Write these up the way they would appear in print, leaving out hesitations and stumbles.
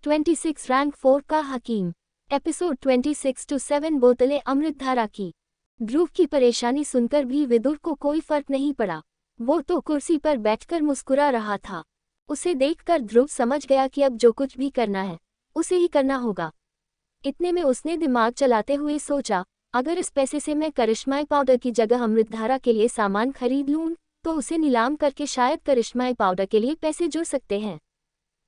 26 rank 4 का हकीम। Episode 26 to 7 बोतलें अमृतधारा की। ध्रुव की परेशानी सुनकर भी विदुर को कोई फर्क नहीं पड़ा। वो तो कुर्सी पर बैठकर मुस्कुरा रहा था। उसे देखकर ध्रुव समझ गया कि अब जो कुछ भी करना है उसे ही करना होगा। इतने में उसने दिमाग चलाते हुए सोचा, अगर इस पैसे से मैं करिश्माई पाउडर की जगह अमृतधारा के लिए सामान खरीद लूं तो उसे नीलाम करके शायद करिश्माई पाउडर के लिए पैसे जुड़ सकते हैं।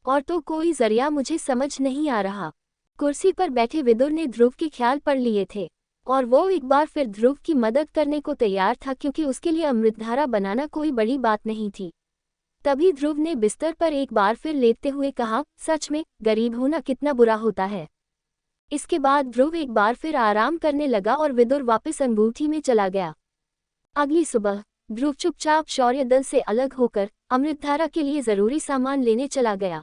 और तो कोई जरिया मुझे समझ नहीं आ रहा। कुर्सी पर बैठे विदुर ने ध्रुव के ख्याल पढ़ लिए थे और वो एक बार फिर ध्रुव की मदद करने को तैयार था, क्योंकि उसके लिए अमृतधारा बनाना कोई बड़ी बात नहीं थी। तभी ध्रुव ने बिस्तर पर एक बार फिर लेटते हुए कहा, सच में गरीब होना कितना बुरा होता है। इसके बाद ध्रुव एक बार फिर आराम करने लगा और विदुर वापस अंगूठी में चला गया। अगली सुबह ध्रुव चुपचाप शौर्य दल से अलग होकर अमृतधारा के लिए जरूरी सामान लेने चला गया।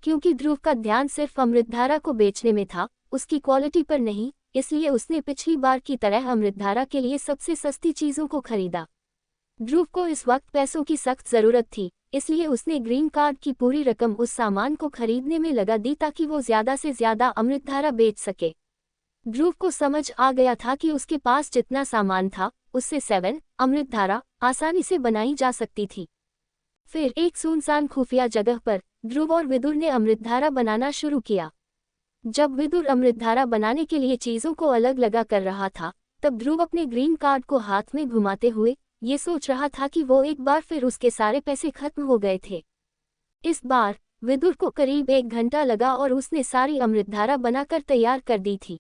क्योंकि ध्रुव का ध्यान सिर्फ अमृतधारा को बेचने में था, उसकी क्वालिटी पर नहीं, इसलिए उसने पिछली बार की तरह अमृतधारा के लिए सबसे सस्ती चीजों को खरीदा। ध्रुव को इस वक्त पैसों की सख्त जरूरत थी, इसलिए उसने ग्रीन कार्ड की पूरी रकम उस सामान को खरीदने में लगा दी ताकि वो ज्यादा से ज्यादा अमृतधारा बेच सके। ध्रुव को समझ आ गया था कि उसके पास जितना सामान था उससे 7 अमृतधारा आसानी से बनाई जा सकती थी। फिर एक सुनसान खुफिया जगह पर ध्रुव और विदुर ने अमृतधारा बनाना शुरू किया। जब विदुर अमृतधारा बनाने के लिए चीजों को अलग लगा कर रहा था, तब ध्रुव अपने ग्रीन कार्ड को हाथ में घुमाते हुए ये सोच रहा था कि वो एक बार फिर उसके सारे पैसे खत्म हो गए थे। इस बार विदुर को करीब 1 घंटा लगा और उसने सारी अमृतधारा बनाकर तैयार कर दी थी।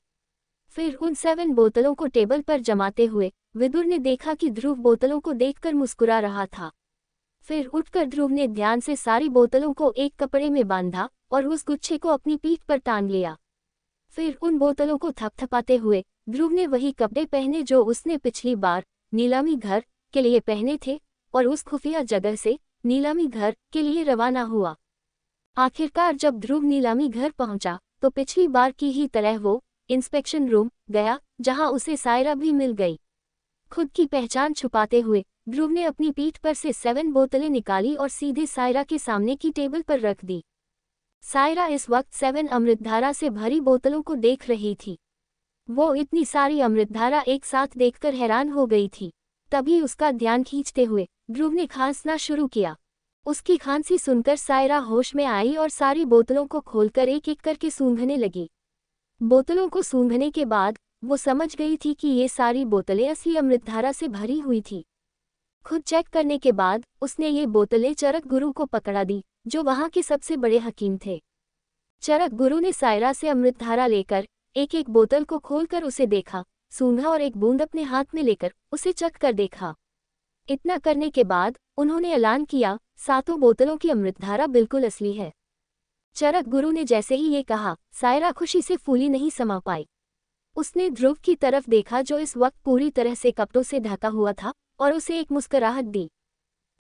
फिर उन 7 बोतलों को टेबल पर जमाते हुए विदुर ने देखा कि ध्रुव बोतलों को देखकर मुस्कुरा रहा था। फिर उठकर ध्रुव ने ध्यान से सारी बोतलों को एक कपड़े में बांधा और उस गुच्छे को अपनी पीठ पर टांग लिया। फिर उन बोतलों को थपथपाते हुए ध्रुव ने वही कपड़े पहने जो उसने पिछली बार नीलामी घर के लिए पहने थे और उस खुफिया जगह से नीलामी घर के लिए रवाना हुआ। आखिरकार जब ध्रुव नीलामी घर पहुंचा तो पिछली बार की ही तरह वो इंस्पेक्शन रूम गया, जहां उसे सायरा भी मिल गई। खुद की पहचान छुपाते हुए ध्रुव ने अपनी पीठ पर से 7 बोतलें निकाली और सीधे सायरा के सामने की टेबल पर रख दी। सायरा इस वक्त 7 अमृतधारा से भरी बोतलों को देख रही थी। वो इतनी सारी अमृतधारा एक साथ देखकर हैरान हो गई थी। तभी उसका ध्यान खींचते हुए ध्रुव ने खांसना शुरू किया। उसकी खांसी सुनकर सायरा होश में आई और सारी बोतलों को खोलकर एक एक करके सूंघने लगी। बोतलों को सूंघने के बाद वो समझ गई थी कि ये सारी बोतलें असली अमृतधारा से भरी हुई थी। खुद चेक करने के बाद उसने ये बोतलें चरक गुरु को पकड़ा दी, जो वहां के सबसे बड़े हकीम थे। चरक गुरु ने सायरा से अमृतधारा लेकर एक एक बोतल को खोलकर उसे देखा, सूंघा और एक बूंद अपने हाथ में लेकर उसे चख कर देखा। इतना करने के बाद उन्होंने ऐलान किया, 7 बोतलों की अमृतधारा बिल्कुल असली है। चरक गुरु ने जैसे ही ये कहा, सायरा खुशी से फूली नहीं समा पाई। उसने ध्रुव की तरफ देखा जो इस वक्त पूरी तरह से कपड़ों से ढका हुआ था और उसे एक मुस्कुराहट दी।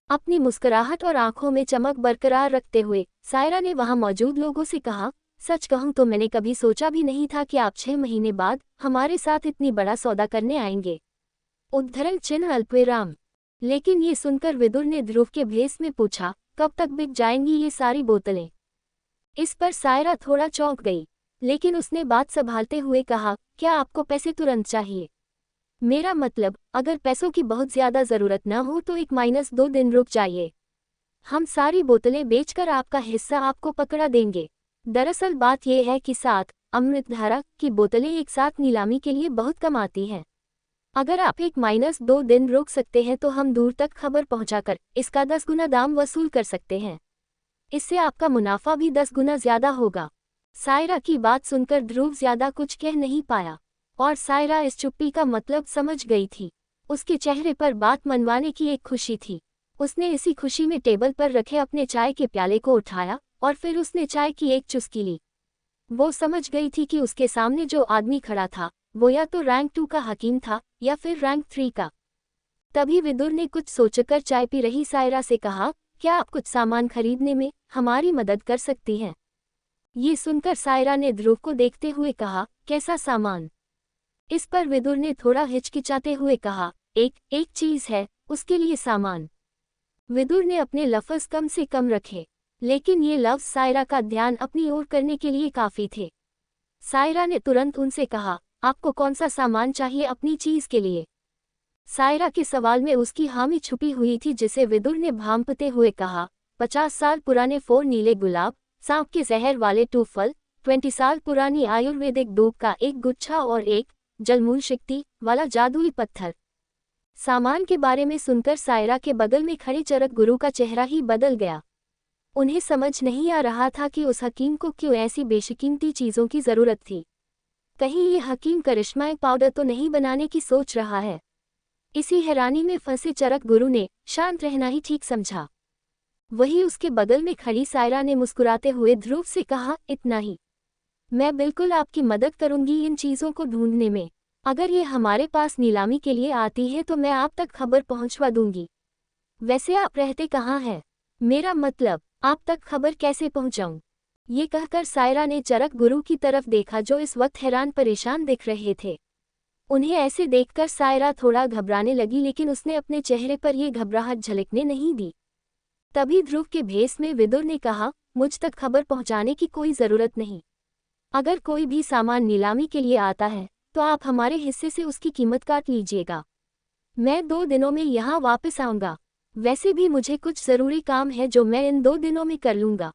अपनी मुस्कुराहट और आंखों में चमक बरकरार रखते हुए सायरा ने वहां मौजूद लोगों से कहा, सच कहूं तो मैंने कभी सोचा भी नहीं था कि आप 6 महीने बाद हमारे साथ इतनी बड़ा सौदा करने आएंगे। उद्धरण चिन्ह अल्पविराम। लेकिन ये सुनकर विदुर ने ध्रुव के भेस में पूछा, कब तक बिक जाएंगी ये सारी बोतलें? इस पर सायरा थोड़ा चौंक गई, लेकिन उसने बात संभालते हुए कहा, क्या आपको पैसे तुरंत चाहिए? मेरा मतलब, अगर पैसों की बहुत ज्यादा जरूरत न हो तो 1-2 दिन रुक जाइए। हम सारी बोतलें बेचकर आपका हिस्सा आपको पकड़ा देंगे। दरअसल बात यह है कि 7 अमृतधारा की बोतलें एक साथ नीलामी के लिए बहुत कम आती हैं। अगर आप 1-2 दिन रुक सकते हैं तो हम दूर तक खबर पहुंचाकर इसका 10 गुना दाम वसूल कर सकते हैं। इससे आपका मुनाफा भी 10 गुना ज्यादा होगा। सायरा की बात सुनकर ध्रुव ज्यादा कुछ कह नहीं पाया और सायरा इस चुप्पी का मतलब समझ गई थी। उसके चेहरे पर बात मनवाने की एक खुशी थी। उसने इसी खुशी में टेबल पर रखे अपने चाय के प्याले को उठाया और फिर उसने चाय की एक चुस्की ली। वो समझ गई थी कि उसके सामने जो आदमी खड़ा था वो या तो रैंक 2 का हकीम था या फिर रैंक 3 का। तभी विदुर ने कुछ सोचकर चाय पी रही सायरा से कहा, क्या आप कुछ सामान खरीदने में हमारी मदद कर सकती हैं? ये सुनकर सायरा ने ध्रुव को देखते हुए कहा, कैसा सामान? इस पर विदुर ने थोड़ा हिचकिचाते हुए कहा, एक चीज है, उसके लिए सामान। विदुर ने अपने लफ्ज कम से कम रखे। लेकिन ये लफ्ज़ सायरा का ध्यान अपनी ओर करने के लिए काफ़ी थे। सायरा ने तुरंत उनसे कहा, आपको कौन सा सामान चाहिए अपनी चीज़ के लिए? सायरा के सवाल में उसकी हामी छुपी हुई थी, जिसे विदुर ने भांपते हुए कहा, 50 साल पुराने 4 नीले गुलाब, सांप के जहर वाले 2 फल, 20 साल पुरानी आयुर्वेदिक दूब का एक गुच्छा और एक जलमूल शक्ति वाला जादुई पत्थर। सामान के बारे में सुनकर सायरा के बगल में खड़े चरक गुरु का चेहरा ही बदल गया। उन्हें समझ नहीं आ रहा था कि उस हकीम को क्यों ऐसी बेशकीमती चीज़ों की ज़रूरत थी। कहीं ये हकीम करिश्माई पाउडर तो नहीं बनाने की सोच रहा है? इसी हैरानी में फंसे चरक गुरु ने शांत रहना ही ठीक समझा। वही उसके बगल में खड़ी सायरा ने मुस्कुराते हुए ध्रुव से कहा, इतना ही। मैं बिल्कुल आपकी मदद करूंगी इन चीज़ों को ढूंढने में। अगर ये हमारे पास नीलामी के लिए आती है तो मैं आप तक खबर पहुंचवा दूंगी। वैसे आप रहते कहाँ हैं? मेरा मतलब, आप तक खबर कैसे पहुंचाऊं? ये कहकर सायरा ने चरक गुरु की तरफ देखा, जो इस वक्त हैरान परेशान दिख रहे थे। उन्हें ऐसे देखकर सायरा थोड़ा घबराने लगी, लेकिन उसने अपने चेहरे पर यह घबराहट झलकने नहीं दी। तभी ध्रुव के भेस में विदुर ने कहा, मुझ तक खबर पहुंचाने की कोई ज़रूरत नहीं। अगर कोई भी सामान नीलामी के लिए आता है तो आप हमारे हिस्से से उसकी कीमत काट लीजिएगा। मैं 2 दिनों में यहाँ वापस आऊँगा। वैसे भी मुझे कुछ ज़रूरी काम है जो मैं इन 2 दिनों में कर लूँगा।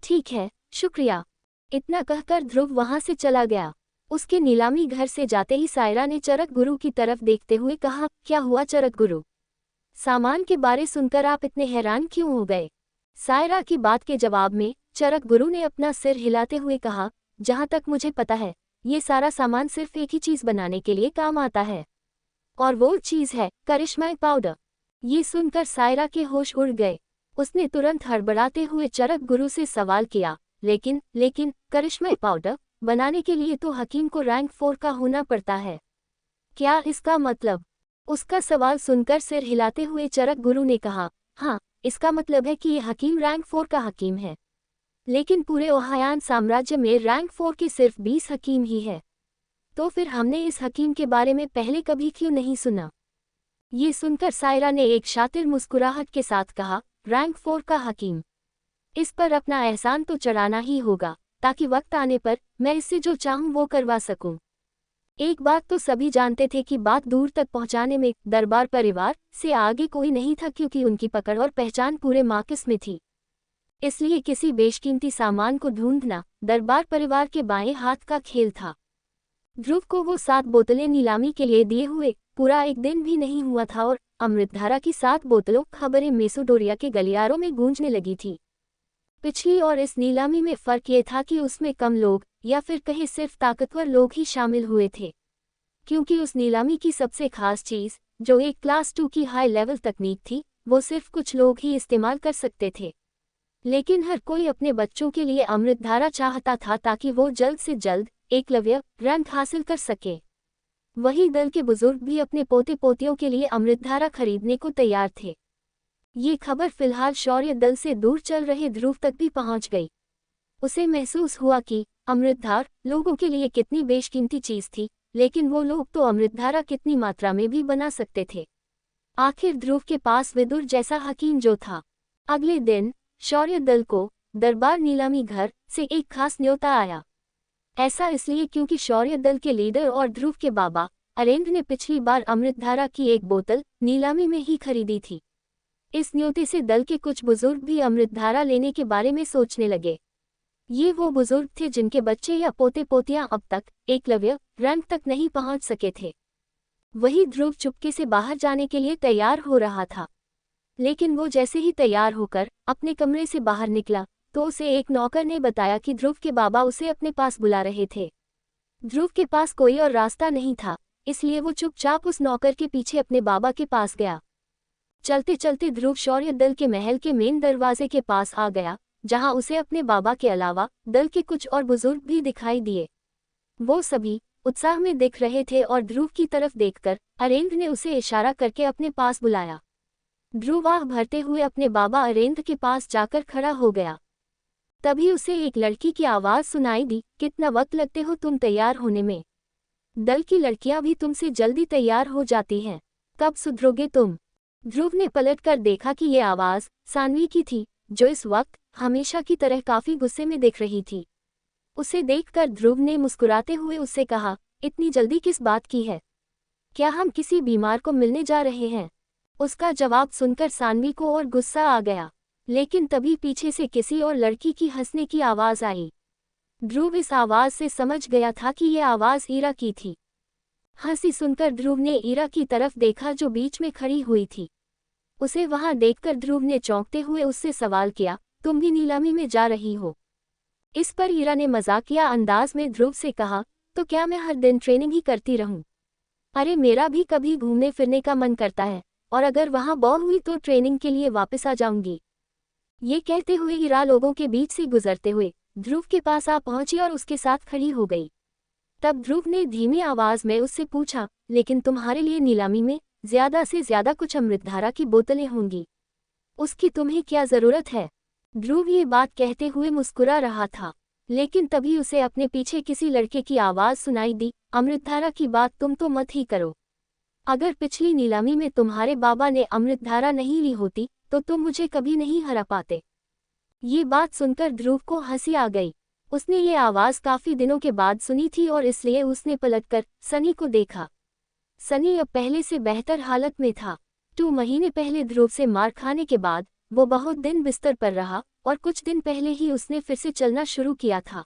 ठीक है, शुक्रिया। इतना कहकर ध्रुव वहाँ से चला गया। उसके नीलामी घर से जाते ही सायरा ने चरक गुरु की तरफ देखते हुए कहा, क्या हुआ चरक गुरु? सामान के बारे सुनकर आप इतने हैरान क्यों हो गए? सायरा की बात के जवाब में चरक गुरु ने अपना सिर हिलाते हुए कहा, जहाँ तक मुझे पता है ये सारा सामान सिर्फ एक ही चीज़ बनाने के लिए काम आता है, और वो चीज़ है करिश्माई पाउडर। ये सुनकर सायरा के होश उड़ गए। उसने तुरंत हड़बड़ाते हुए चरक गुरु से सवाल किया, लेकिन करिश्माई पाउडर बनाने के लिए तो हकीम को रैंक 4 का होना पड़ता है। क्या इसका मतलब? उसका सवाल सुनकर सिर हिलाते हुए चरक गुरु ने कहा, हाँ, इसका मतलब है कि ये हकीम रैंक 4 का हकीम है। लेकिन पूरे ओहायान साम्राज्य में रैंक 4 के सिर्फ 20 हकीम ही है। तो फिर हमने इस हकीम के बारे में पहले कभी क्यों नहीं सुना? ये सुनकर सायरा ने एक शातिर मुस्कुराहट के साथ कहा, रैंक 4 का हकीम। इस पर अपना एहसान तो चढ़ाना ही होगा, ताकि वक्त आने पर मैं इससे जो चाहूँ वो करवा सकूं। एक बात तो सभी जानते थे कि बात दूर तक पहुंचाने में दरबार परिवार से आगे कोई नहीं था, क्योंकि उनकी पकड़ और पहचान पूरे मार्कस में थी। इसलिए किसी बेशकीमती सामान को ढूंढना दरबार परिवार के बाएं हाथ का खेल था। ध्रुव को वो 7 बोतलें नीलामी के लिए दिए हुए पूरा 1 दिन भी नहीं हुआ था, और अमृतधारा की 7 बोतलों खबरें मेसोडोरिया के गलियारों में गूंजने लगी थी। पिछली और इस नीलामी में फ़र्क ये था कि उसमें कम लोग, या फिर कहीं सिर्फ ताकतवर लोग ही शामिल हुए थे, क्योंकि उस नीलामी की सबसे खास चीज़, जो एक क्लास 2 की हाई लेवल तकनीक थी, वो सिर्फ कुछ लोग ही इस्तेमाल कर सकते थे। लेकिन हर कोई अपने बच्चों के लिए अमृतधारा चाहता था, ताकि वो जल्द से जल्द एकलव्य रैंक हासिल कर सके। वही दल के बुजुर्ग भी अपने पोते पोतियों के लिए अमृतधारा खरीदने को तैयार थे। ये खबर फिलहाल शौर्य दल से दूर चल रहे ध्रुव तक भी पहुंच गई। उसे महसूस हुआ कि अमृतधार लोगों के लिए कितनी बेशकीमती चीज़ थी, लेकिन वो लोग तो अमृतधारा कितनी मात्रा में भी बना सकते थे। आखिर ध्रुव के पास विदुर जैसा हकीम जो था। अगले दिन शौर्य दल को दरबार नीलामी घर से एक खास न्योता आया। ऐसा इसलिए क्योंकि शौर्य दल के लीडर और ध्रुव के बाबा अरेंद्र ने पिछली बार अमृतधारा की 1 बोतल नीलामी में ही खरीदी थी। इस न्योते से दल के कुछ बुजुर्ग भी अमृतधारा लेने के बारे में सोचने लगे। ये वो बुजुर्ग थे जिनके बच्चे या पोते पोतियां अब तक एकलव्य रैंक तक नहीं पहुंच सके थे। वही ध्रुव चुपके से बाहर जाने के लिए तैयार हो रहा था, लेकिन वो जैसे ही तैयार होकर अपने कमरे से बाहर निकला तो उसे एक नौकर ने बताया कि ध्रुव के बाबा उसे अपने पास बुला रहे थे। ध्रुव के पास कोई और रास्ता नहीं था, इसलिए वो चुपचाप उस नौकर के पीछे अपने बाबा के पास गया। चलते चलते ध्रुव शौर्य दल के महल के मेन दरवाजे के पास आ गया, जहां उसे अपने बाबा के अलावा दल के कुछ और बुजुर्ग भी दिखाई दिए। वो सभी उत्साह में दिख रहे थे और ध्रुव की तरफ देखकर अरेंद्र ने उसे इशारा करके अपने पास बुलाया। ध्रुव आह भरते हुए अपने बाबा अरेंद्र के पास जाकर खड़ा हो गया। तभी उसे एक लड़की की आवाज़ सुनाई दी, कितना वक्त लगते हो तुम तैयार होने में? दल की लड़कियां भी तुमसे जल्दी तैयार हो जाती हैं, कब सुधरोगे तुम? ध्रुव ने पलटकर देखा कि ये आवाज़ सानवी की थी, जो इस वक्त हमेशा की तरह काफी गुस्से में दिख रही थी। उसे देखकर ध्रुव ने मुस्कुराते हुए उससे कहा, इतनी जल्दी किस बात की है? क्या हम किसी बीमार को मिलने जा रहे हैं? उसका जवाब सुनकर सान्वी को और गुस्सा आ गया, लेकिन तभी पीछे से किसी और लड़की की हंसने की आवाज आई। ध्रुव इस आवाज से समझ गया था कि यह आवाज ईरा की थी। हंसी सुनकर ध्रुव ने ईरा की तरफ देखा जो बीच में खड़ी हुई थी। उसे वहां देखकर ध्रुव ने चौंकते हुए उससे सवाल किया, तुम भी नीलामी में जा रही हो? इस पर ईरा ने मजाकिया अंदाज में ध्रुव से कहा, तो क्या मैं हर दिन ट्रेनिंग ही करती रहूं? अरे मेरा भी कभी घूमने फिरने का मन करता है, और अगर वहां बोर हुई तो ट्रेनिंग के लिए वापस आ जाऊंगी। ये कहते हुए ईरा लोगों के बीच से गुजरते हुए ध्रुव के पास आ पहुंची और उसके साथ खड़ी हो गई। तब ध्रुव ने धीमी आवाज में उससे पूछा, लेकिन तुम्हारे लिए नीलामी में ज्यादा से ज्यादा कुछ अमृतधारा की बोतलें होंगी, उसकी तुम्हें क्या जरूरत है? ध्रुव ये बात कहते हुए मुस्कुरा रहा था, लेकिन तभी उसे अपने पीछे किसी लड़के की आवाज सुनाई दी, अमृतधारा की बात तुम तो मत ही करो। अगर पिछली नीलामी में तुम्हारे बाबा ने अमृतधारा नहीं ली होती तो तुम मुझे कभी नहीं हरा पाते। ये बात सुनकर ध्रुव को हंसी आ गई। उसने ये आवाज काफी दिनों के बाद सुनी थी और इसलिए उसने पलटकर सनी को देखा। सनी अब पहले से बेहतर हालत में था। 2 महीने पहले ध्रुव से मार खाने के बाद वो बहुत दिन बिस्तर पर रहा और कुछ दिन पहले ही उसने फिर से चलना शुरू किया था।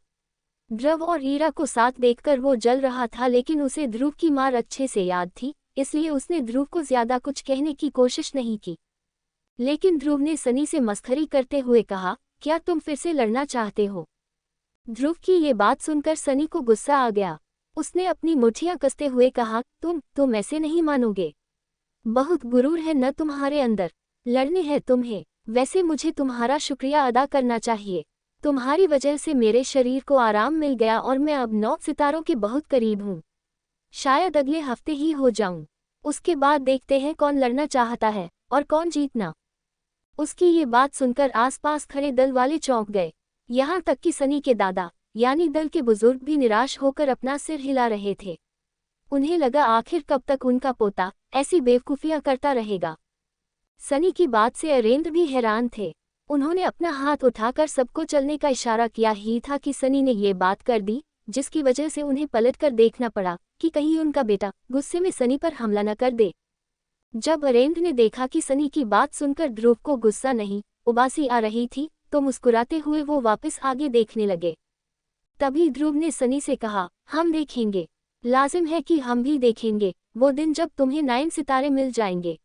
ध्रुव और ईरा को साथ देखकर वो जल रहा था, लेकिन उसे ध्रुव की मार अच्छे से याद थी, इसलिए उसने ध्रुव को ज्यादा कुछ कहने की कोशिश नहीं की। लेकिन ध्रुव ने सनी से मस्खरी करते हुए कहा, क्या तुम फिर से लड़ना चाहते हो? ध्रुव की ये बात सुनकर सनी को गुस्सा आ गया। उसने अपनी मुट्ठियां कसते हुए कहा, तुम ऐसे नहीं मानोगे। बहुत गुरूर है न तुम्हारे अंदर, लड़ने है तुम्हें। वैसे मुझे तुम्हारा शुक्रिया अदा करना चाहिए। तुम्हारी वजह से मेरे शरीर को आराम मिल गया और मैं अब 9 सितारों के बहुत करीब हूँ। शायद अगले हफ्ते ही हो जाऊं। उसके बाद देखते हैं कौन लड़ना चाहता है और कौन जीतना। उसकी ये बात सुनकर आसपास खड़े दल वाले चौंक गए। यहाँ तक कि सनी के दादा यानी दल के बुजुर्ग भी निराश होकर अपना सिर हिला रहे थे। उन्हें लगा आखिर कब तक उनका पोता ऐसी बेवकूफियां करता रहेगा। सनी की बात से अरेंद्र भी हैरान थे। उन्होंने अपना हाथ उठाकर सबको चलने का इशारा किया ही था कि सनी ने ये बात कर दी, जिसकी वजह से उन्हें पलटकर देखना पड़ा कि कहीं उनका बेटा गुस्से में सनी पर हमला न कर दे। जब अरेंद्र ने देखा कि सनी की बात सुनकर ध्रुव को गुस्सा नहीं उबासी आ रही थी, तो मुस्कुराते हुए वो वापस आगे देखने लगे। तभी ध्रुव ने सनी से कहा, हम देखेंगे, लाजिम है कि हम भी देखेंगे वो दिन जब तुम्हें 9 सितारे मिल जाएंगे।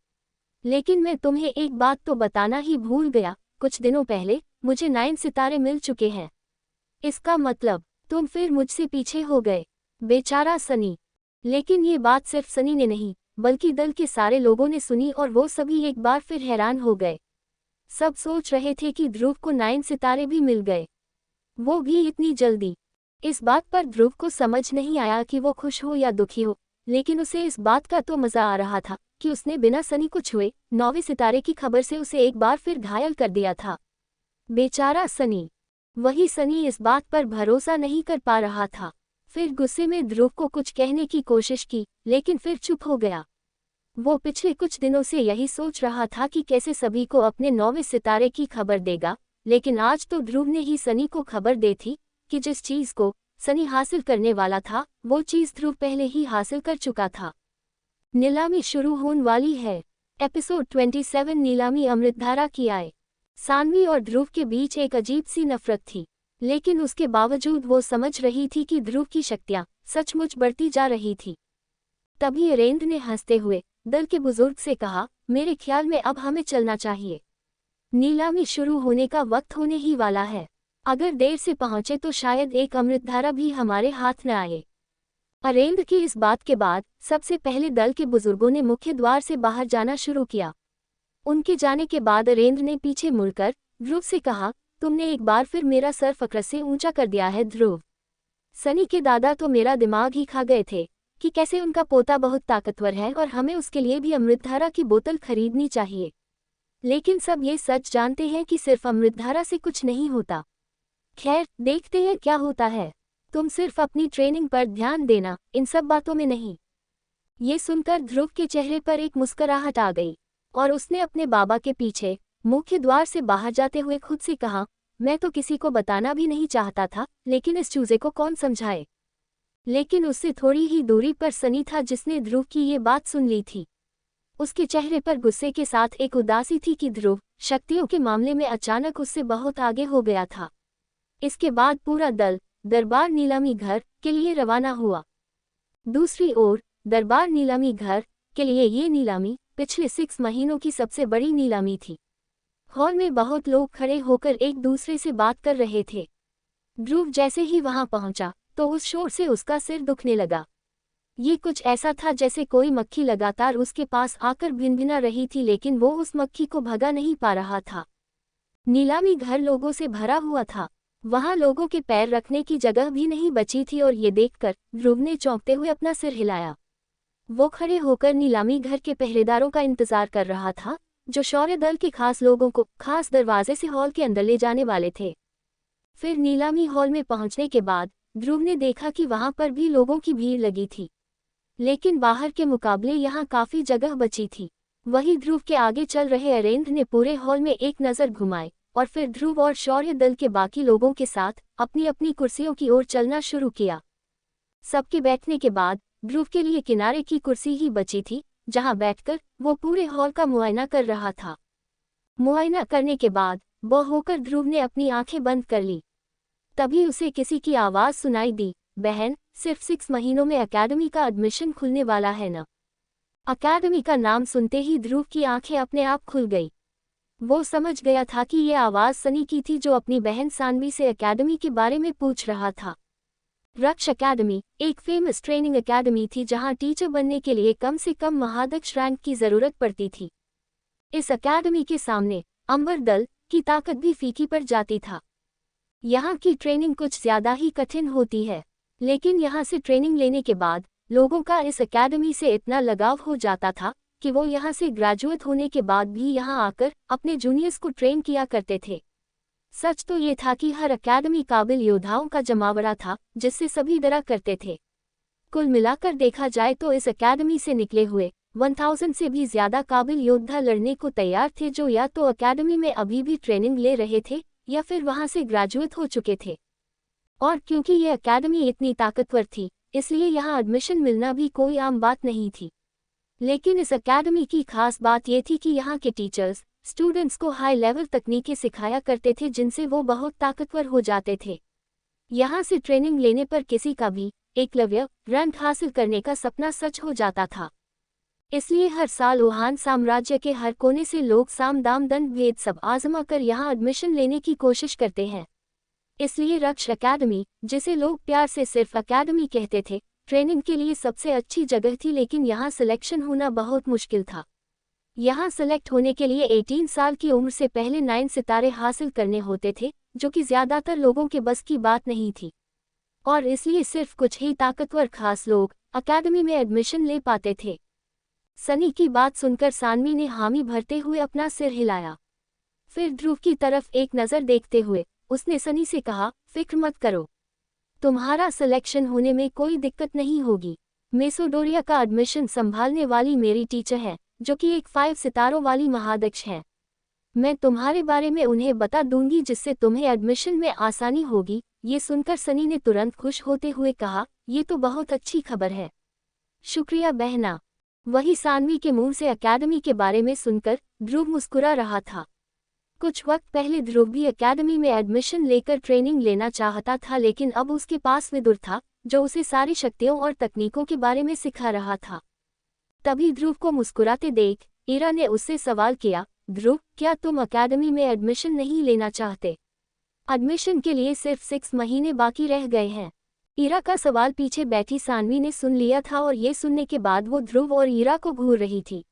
लेकिन मैं तुम्हें एक बात तो बताना ही भूल गया, कुछ दिनों पहले मुझे 9 सितारे मिल चुके हैं। इसका मतलब तुम फिर मुझसे पीछे हो गए। बेचारा सनी। लेकिन ये बात सिर्फ सनी ने नहीं बल्कि दल के सारे लोगों ने सुनी और वो सभी एक बार फिर हैरान हो गए। सब सोच रहे थे कि ध्रुव को 9 सितारे भी मिल गए, वो भी इतनी जल्दी। इस बात पर ध्रुव को समझ नहीं आया कि वो खुश हो या दुखी हो, लेकिन उसे इस बात का तो मजा आ रहा था कि उसने बिना सनी को छुए 9वें सितारे की खबर से उसे एक बार फिर घायल कर दिया था। बेचारा सनी। वही सनी इस बात पर भरोसा नहीं कर पा रहा था। फिर गुस्से में ध्रुव को कुछ कहने की कोशिश की, लेकिन फिर चुप हो गया। वो पिछले कुछ दिनों से यही सोच रहा था कि कैसे सभी को अपने 9वें सितारे की खबर देगा, लेकिन आज तो ध्रुव ने ही सनी को खबर दे थी कि जिस चीज को सनी हासिल करने वाला था वो चीज ध्रुव पहले ही हासिल कर चुका था। नीलामी शुरू होने वाली है। एपिसोड 27 नीलामी अमृतधारा की आए। सान्वी और ध्रुव के बीच एक अजीब सी नफरत थी, लेकिन उसके बावजूद वो समझ रही थी कि ध्रुव की शक्तियां सचमुच बढ़ती जा रही थी। तभी अरेंद्र ने हंसते हुए दल के बुजुर्ग से कहा, मेरे ख्याल में अब हमें चलना चाहिए। नीलामी शुरू होने का वक्त होने ही वाला है। अगर देर से पहुंचे तो शायद एक अमृतधारा भी हमारे हाथ न आए। अरेंद्र की इस बात के बाद सबसे पहले दल के बुजुर्गों ने मुख्य द्वार से बाहर जाना शुरू किया। उनके जाने के बाद अरेंद्र ने पीछे मुड़कर ध्रुव से कहा, तुमने एक बार फिर मेरा सर फक्र से ऊंचा कर दिया है ध्रुव। सनी के दादा तो मेरा दिमाग ही खा गए थे कि कैसे उनका पोता बहुत ताकतवर है और हमें उसके लिए भी अमृतधारा की बोतल खरीदनी चाहिए। लेकिन सब ये सच जानते हैं कि सिर्फ अमृतधारा से कुछ नहीं होता। खैर, देखते हैं क्या होता है। तुम सिर्फ अपनी ट्रेनिंग पर ध्यान देना, इन सब बातों में नहीं। ये सुनकर ध्रुव के चेहरे पर एक मुस्कुराहट आ गई और उसने अपने बाबा के पीछे मुख्य द्वार से बाहर जाते हुए खुद से कहा, मैं तो किसी को बताना भी नहीं चाहता था, लेकिन इस चूजे को कौन समझाए। लेकिन उससे थोड़ी ही दूरी पर सनी था जिसने ध्रुव की ये बात सुन ली थी। उसके चेहरे पर गुस्से के साथ एक उदासी थी कि ध्रुव शक्तियों के मामले में अचानक उससे बहुत आगे हो गया था। इसके बाद पूरा दल दरबार नीलामी घर के लिए रवाना हुआ। दूसरी ओर दरबार नीलामी घर के लिए ये नीलामी पिछले 6 महीनों की सबसे बड़ी नीलामी थी। हॉल में बहुत लोग खड़े होकर एक दूसरे से बात कर रहे थे। ध्रुव जैसे ही वहां पहुंचा तो उस शोर से उसका सिर दुखने लगा। ये कुछ ऐसा था जैसे कोई मक्खी लगातार उसके पास आकर भिनभिना रही थी, लेकिन वो उस मक्खी को भगा नहीं पा रहा था। नीलामी घर लोगों से भरा हुआ था। वहां लोगों के पैर रखने की जगह भी नहीं बची थी और ये देखकर ध्रुव ने चौंकते हुए अपना सिर हिलाया। वो खड़े होकर नीलामी घर के पहरेदारों का इंतजार कर रहा था, जो शौर्य दल के खास लोगों को खास दरवाजे से हॉल के अंदर ले जाने वाले थे। फिर नीलामी हॉल में पहुंचने के बाद ध्रुव ने देखा कि वहां पर भी लोगों की भीड़ लगी थी, लेकिन बाहर के मुकाबले यहां काफी जगह बची थी। वहीं ध्रुव के आगे चल रहे अरेंद्र ने पूरे हॉल में एक नज़र घुमाई और फिर ध्रुव और शौर्य दल के बाकी लोगों के साथ अपनी अपनी कुर्सियों की ओर चलना शुरू किया। सबके बैठने के बाद ध्रुव के लिए किनारे की कुर्सी ही बची थी, जहां बैठकर वो पूरे हॉल का मुआयना कर रहा था। मुआयना करने के बाद वो होकर ध्रुव ने अपनी आंखें बंद कर ली। तभी उसे किसी की आवाज़ सुनाई दी, बहन, सिर्फ 6 महीनों में एकेडमी का एडमिशन खुलने वाला है न। एकेडमी का नाम सुनते ही ध्रुव की आंखें अपने आप खुल गई। वो समझ गया था कि ये आवाज़ सनी की थी, जो अपनी बहन सानवी से एकेडमी के बारे में पूछ रहा था। रक्ष एकेडमी एक फेमस ट्रेनिंग एकेडमी थी जहां टीचर बनने के लिए कम से कम महादक्ष रैंक की ज़रूरत पड़ती थी। इस एकेडमी के सामने अंबर दल की ताकत भी फीकी पड़ जाती था। यहाँ की ट्रेनिंग कुछ ज़्यादा ही कठिन होती है, लेकिन यहाँ से ट्रेनिंग लेने के बाद लोगों का इस एकेडमी से इतना लगाव हो जाता था कि वो यहाँ से ग्रेजुएट होने के बाद भी यहाँ आकर अपने जूनियर्स को ट्रेन किया करते थे। सच तो ये था कि हर एकेडमी काबिल योद्धाओं का जमावड़ा था, जिससे सभी डरा करते थे। कुल मिलाकर देखा जाए तो इस एकेडमी से निकले हुए 1000 से भी ज़्यादा काबिल योद्धा लड़ने को तैयार थे, जो या तो एकेडमी में अभी भी ट्रेनिंग ले रहे थे या फिर वहाँ से ग्रेजुएट हो चुके थे। और क्योंकि ये एकेडमी इतनी ताकतवर थी, इसलिए यहाँ एडमिशन मिलना भी कोई आम बात नहीं थी। लेकिन इस एकेडमी की खास बात ये थी कि यहाँ के टीचर्स स्टूडेंट्स को हाई लेवल तकनीकें सिखाया करते थे, जिनसे वो बहुत ताकतवर हो जाते थे। यहाँ से ट्रेनिंग लेने पर किसी का भी एकलव्य रैंक हासिल करने का सपना सच हो जाता था। इसलिए हर साल वुहान साम्राज्य के हर कोने से लोग साम दाम दंड भेद सब आजमा कर यहाँ एडमिशन लेने की कोशिश करते हैं। इसलिए रक्ष एकेडमी, जिसे लोग प्यार से सिर्फ एकेडमी कहते थे, ट्रेनिंग के लिए सबसे अच्छी जगह थी। लेकिन यहाँ सिलेक्शन होना बहुत मुश्किल था। यहाँ सेलेक्ट होने के लिए 18 साल की उम्र से पहले 9 सितारे हासिल करने होते थे, जो कि ज़्यादातर लोगों के बस की बात नहीं थी। और इसलिए सिर्फ कुछ ही ताकतवर खास लोग एकेडमी में एडमिशन ले पाते थे। सनी की बात सुनकर सानवी ने हामी भरते हुए अपना सिर हिलाया। फिर ध्रुव की तरफ एक नज़र देखते हुए उसने सनी से कहा, फिक्र मत करो, तुम्हारा सिलेक्शन होने में कोई दिक्कत नहीं होगी। मेसोडोरिया का एडमिशन संभालने वाली मेरी टीचर है, जो कि एक 5 सितारों वाली महादक्ष है। मैं तुम्हारे बारे में उन्हें बता दूंगी, जिससे तुम्हें एडमिशन में आसानी होगी। ये सुनकर सनी ने तुरंत खुश होते हुए कहा, ये तो बहुत अच्छी खबर है, शुक्रिया बहना। वही सानवी के मुंह से एकेडमी के बारे में सुनकर ध्रुव मुस्कुरा रहा था। कुछ वक्त पहले ध्रुव भी एकेडमी में एडमिशन लेकर ट्रेनिंग लेना चाहता था, लेकिन अब उसके पास विदुर था, जो उसे सारी शक्तियों और तकनीकों के बारे में सिखा रहा था। तभी ध्रुव को मुस्कुराते देख ईरा ने उससे सवाल किया, ध्रुव, क्या तुम एकेडमी में एडमिशन नहीं लेना चाहते? एडमिशन के लिए सिर्फ 6 महीने बाकी रह गए हैं। ईरा का सवाल पीछे बैठी सानवी ने सुन लिया था और ये सुनने के बाद वो ध्रुव और ईरा को घूर रही थी।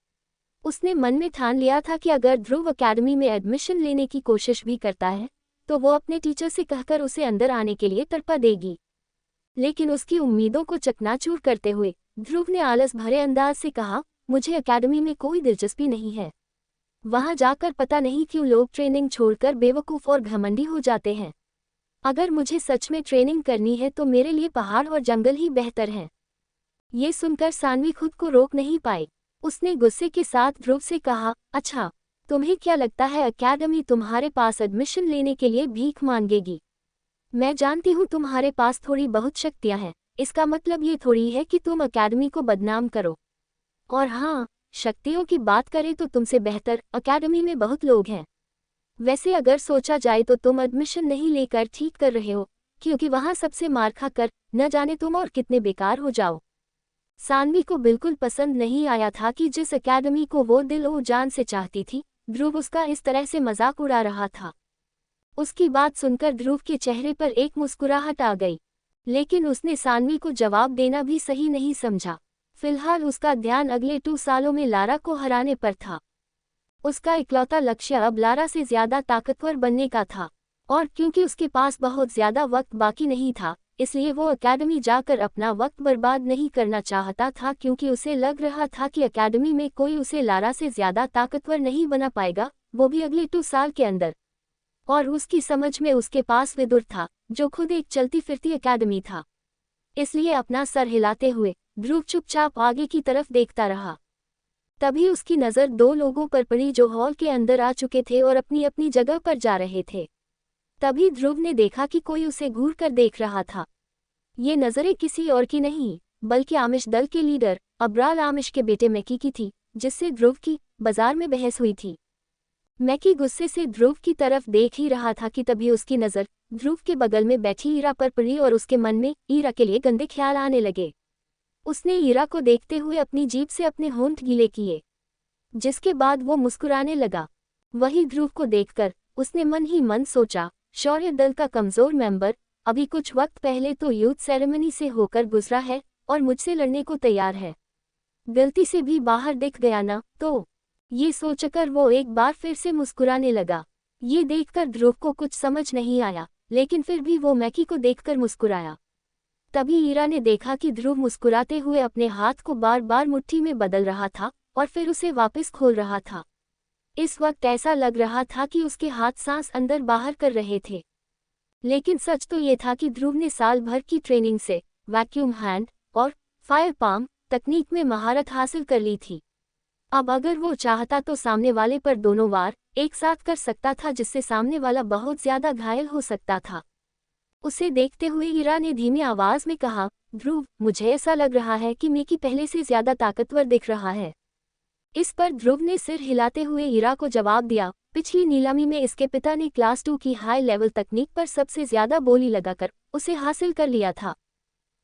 उसने मन में ठान लिया था कि अगर ध्रुव एकेडमी में एडमिशन लेने की कोशिश भी करता है तो वो अपने टीचर से कहकर उसे अंदर आने के लिए तड़पा देगी। लेकिन उसकी उम्मीदों को चकनाचूर करते हुए ध्रुव ने आलस भरे अंदाज से कहा, मुझे एकेडमी में कोई दिलचस्पी नहीं है। वहां जाकर पता नहीं क्यों लोग ट्रेनिंग छोड़कर बेवकूफ़ और घमंडी हो जाते हैं। अगर मुझे सच में ट्रेनिंग करनी है तो मेरे लिए पहाड़ और जंगल ही बेहतर हैं। ये सुनकर सानवी खुद को रोक नहीं पाई। उसने गुस्से के साथ ध्रुव से कहा, अच्छा, तुम्हें क्या लगता है अकेडमी तुम्हारे पास एडमिशन लेने के लिए भीख मांगेगी? मैं जानती हूँ तुम्हारे पास थोड़ी बहुत शक्तियाँ हैं, इसका मतलब ये थोड़ी है कि तुम अकेडमी को बदनाम करो। और हाँ, शक्तियों की बात करें तो तुमसे बेहतर अकेडमी में बहुत लोग हैं। वैसे अगर सोचा जाए तो तुम एडमिशन नहीं लेकर ठीक कर रहे हो, क्योंकि वहाँ सबसे मार खा कर न जाने तुम और कितने बेकार हो जाओ। सानवी को बिल्कुल पसंद नहीं आया था कि जिस अकेडमी को वो दिल और जान से चाहती थी, ध्रुव उसका इस तरह से मजाक उड़ा रहा था। उसकी बात सुनकर ध्रुव के चेहरे पर एक मुस्कुराहट आ गई, लेकिन उसने सानवी को जवाब देना भी सही नहीं समझा। फिलहाल उसका ध्यान अगले 2 सालों में लारा को हराने पर था। उसका इकलौता लक्ष्य अब लारा से ज्यादा ताकतवर बनने का था, और क्योंकि उसके पास बहुत ज्यादा वक्त बाकी नहीं था, इसलिए वो अकेडमी जाकर अपना वक्त बर्बाद नहीं करना चाहता था, क्योंकि उसे लग रहा था कि अकेडमी में कोई उसे लारा से ज्यादा ताकतवर नहीं बना पाएगा, वो भी अगले 2 साल के अंदर। और उसकी समझ में उसके पास विदुर था, जो खुद एक चलती फिरती अकेडमी था। इसलिए अपना सर हिलाते हुए ध्रुव चुपचाप आगे की तरफ देखता रहा। तभी उसकी नज़र 2 लोगों पर पड़ी जो हॉल के अंदर आ चुके थे और अपनी अपनी जगह पर जा रहे थे। तभी ध्रुव ने देखा कि कोई उसे घूर कर देख रहा था। ये नज़रें किसी और की नहीं, बल्कि आमिश दल के लीडर अब्राल आमिश के बेटे मैकी की थी, जिससे ध्रुव की बाजार में बहस हुई थी। मैकी गुस्से से ध्रुव की तरफ देख ही रहा था कि तभी उसकी नज़र ध्रुव के बगल में बैठी ईरा पर पड़ी और उसके मन में ईरा के लिए गंदे ख्याल आने लगे। उसने ईरा को देखते हुए अपनी जीभ से अपने होंठ गीले किए, जिसके बाद वो मुस्कुराने लगा। वही ध्रुव को देखकर उसने मन ही मन सोचा, शौर्य दल का कमजोर मेंबर अभी कुछ वक्त पहले तो यूथ सेरेमनी से होकर गुजरा है और मुझसे लड़ने को तैयार है। गलती से भी बाहर दिख गया ना तो। ये सोचकर वो एक बार फिर से मुस्कुराने लगा। ये देखकर ध्रुव को कुछ समझ नहीं आया, लेकिन फिर भी वो मैकी को देखकर मुस्कुराया। तभी ईरा ने देखा कि ध्रुव मुस्कुराते हुए अपने हाथ को बार बार मुट्ठी में बदल रहा था और फिर उसे वापस खोल रहा था। इस वक्त ऐसा लग रहा था कि उसके हाथ सांस अंदर बाहर कर रहे थे। लेकिन सच तो ये था कि ध्रुव ने साल भर की ट्रेनिंग से वैक्यूम हैंड और फायर पाम तकनीक में महारत हासिल कर ली थी। अब अगर वो चाहता तो सामने वाले पर दोनों वार एक साथ कर सकता था, जिससे सामने वाला बहुत ज्यादा घायल हो सकता था। उसे देखते हुए ईरा ने धीमी आवाज में कहा, ध्रुव, मुझे ऐसा लग रहा है कि मैकी पहले से ज्यादा ताकतवर दिख रहा है। इस पर ध्रुव ने सिर हिलाते हुए ईरा को जवाब दिया, पिछली नीलामी में इसके पिता ने क्लास 2 की हाई लेवल तकनीक पर सबसे ज्यादा बोली लगाकर उसे हासिल कर लिया था।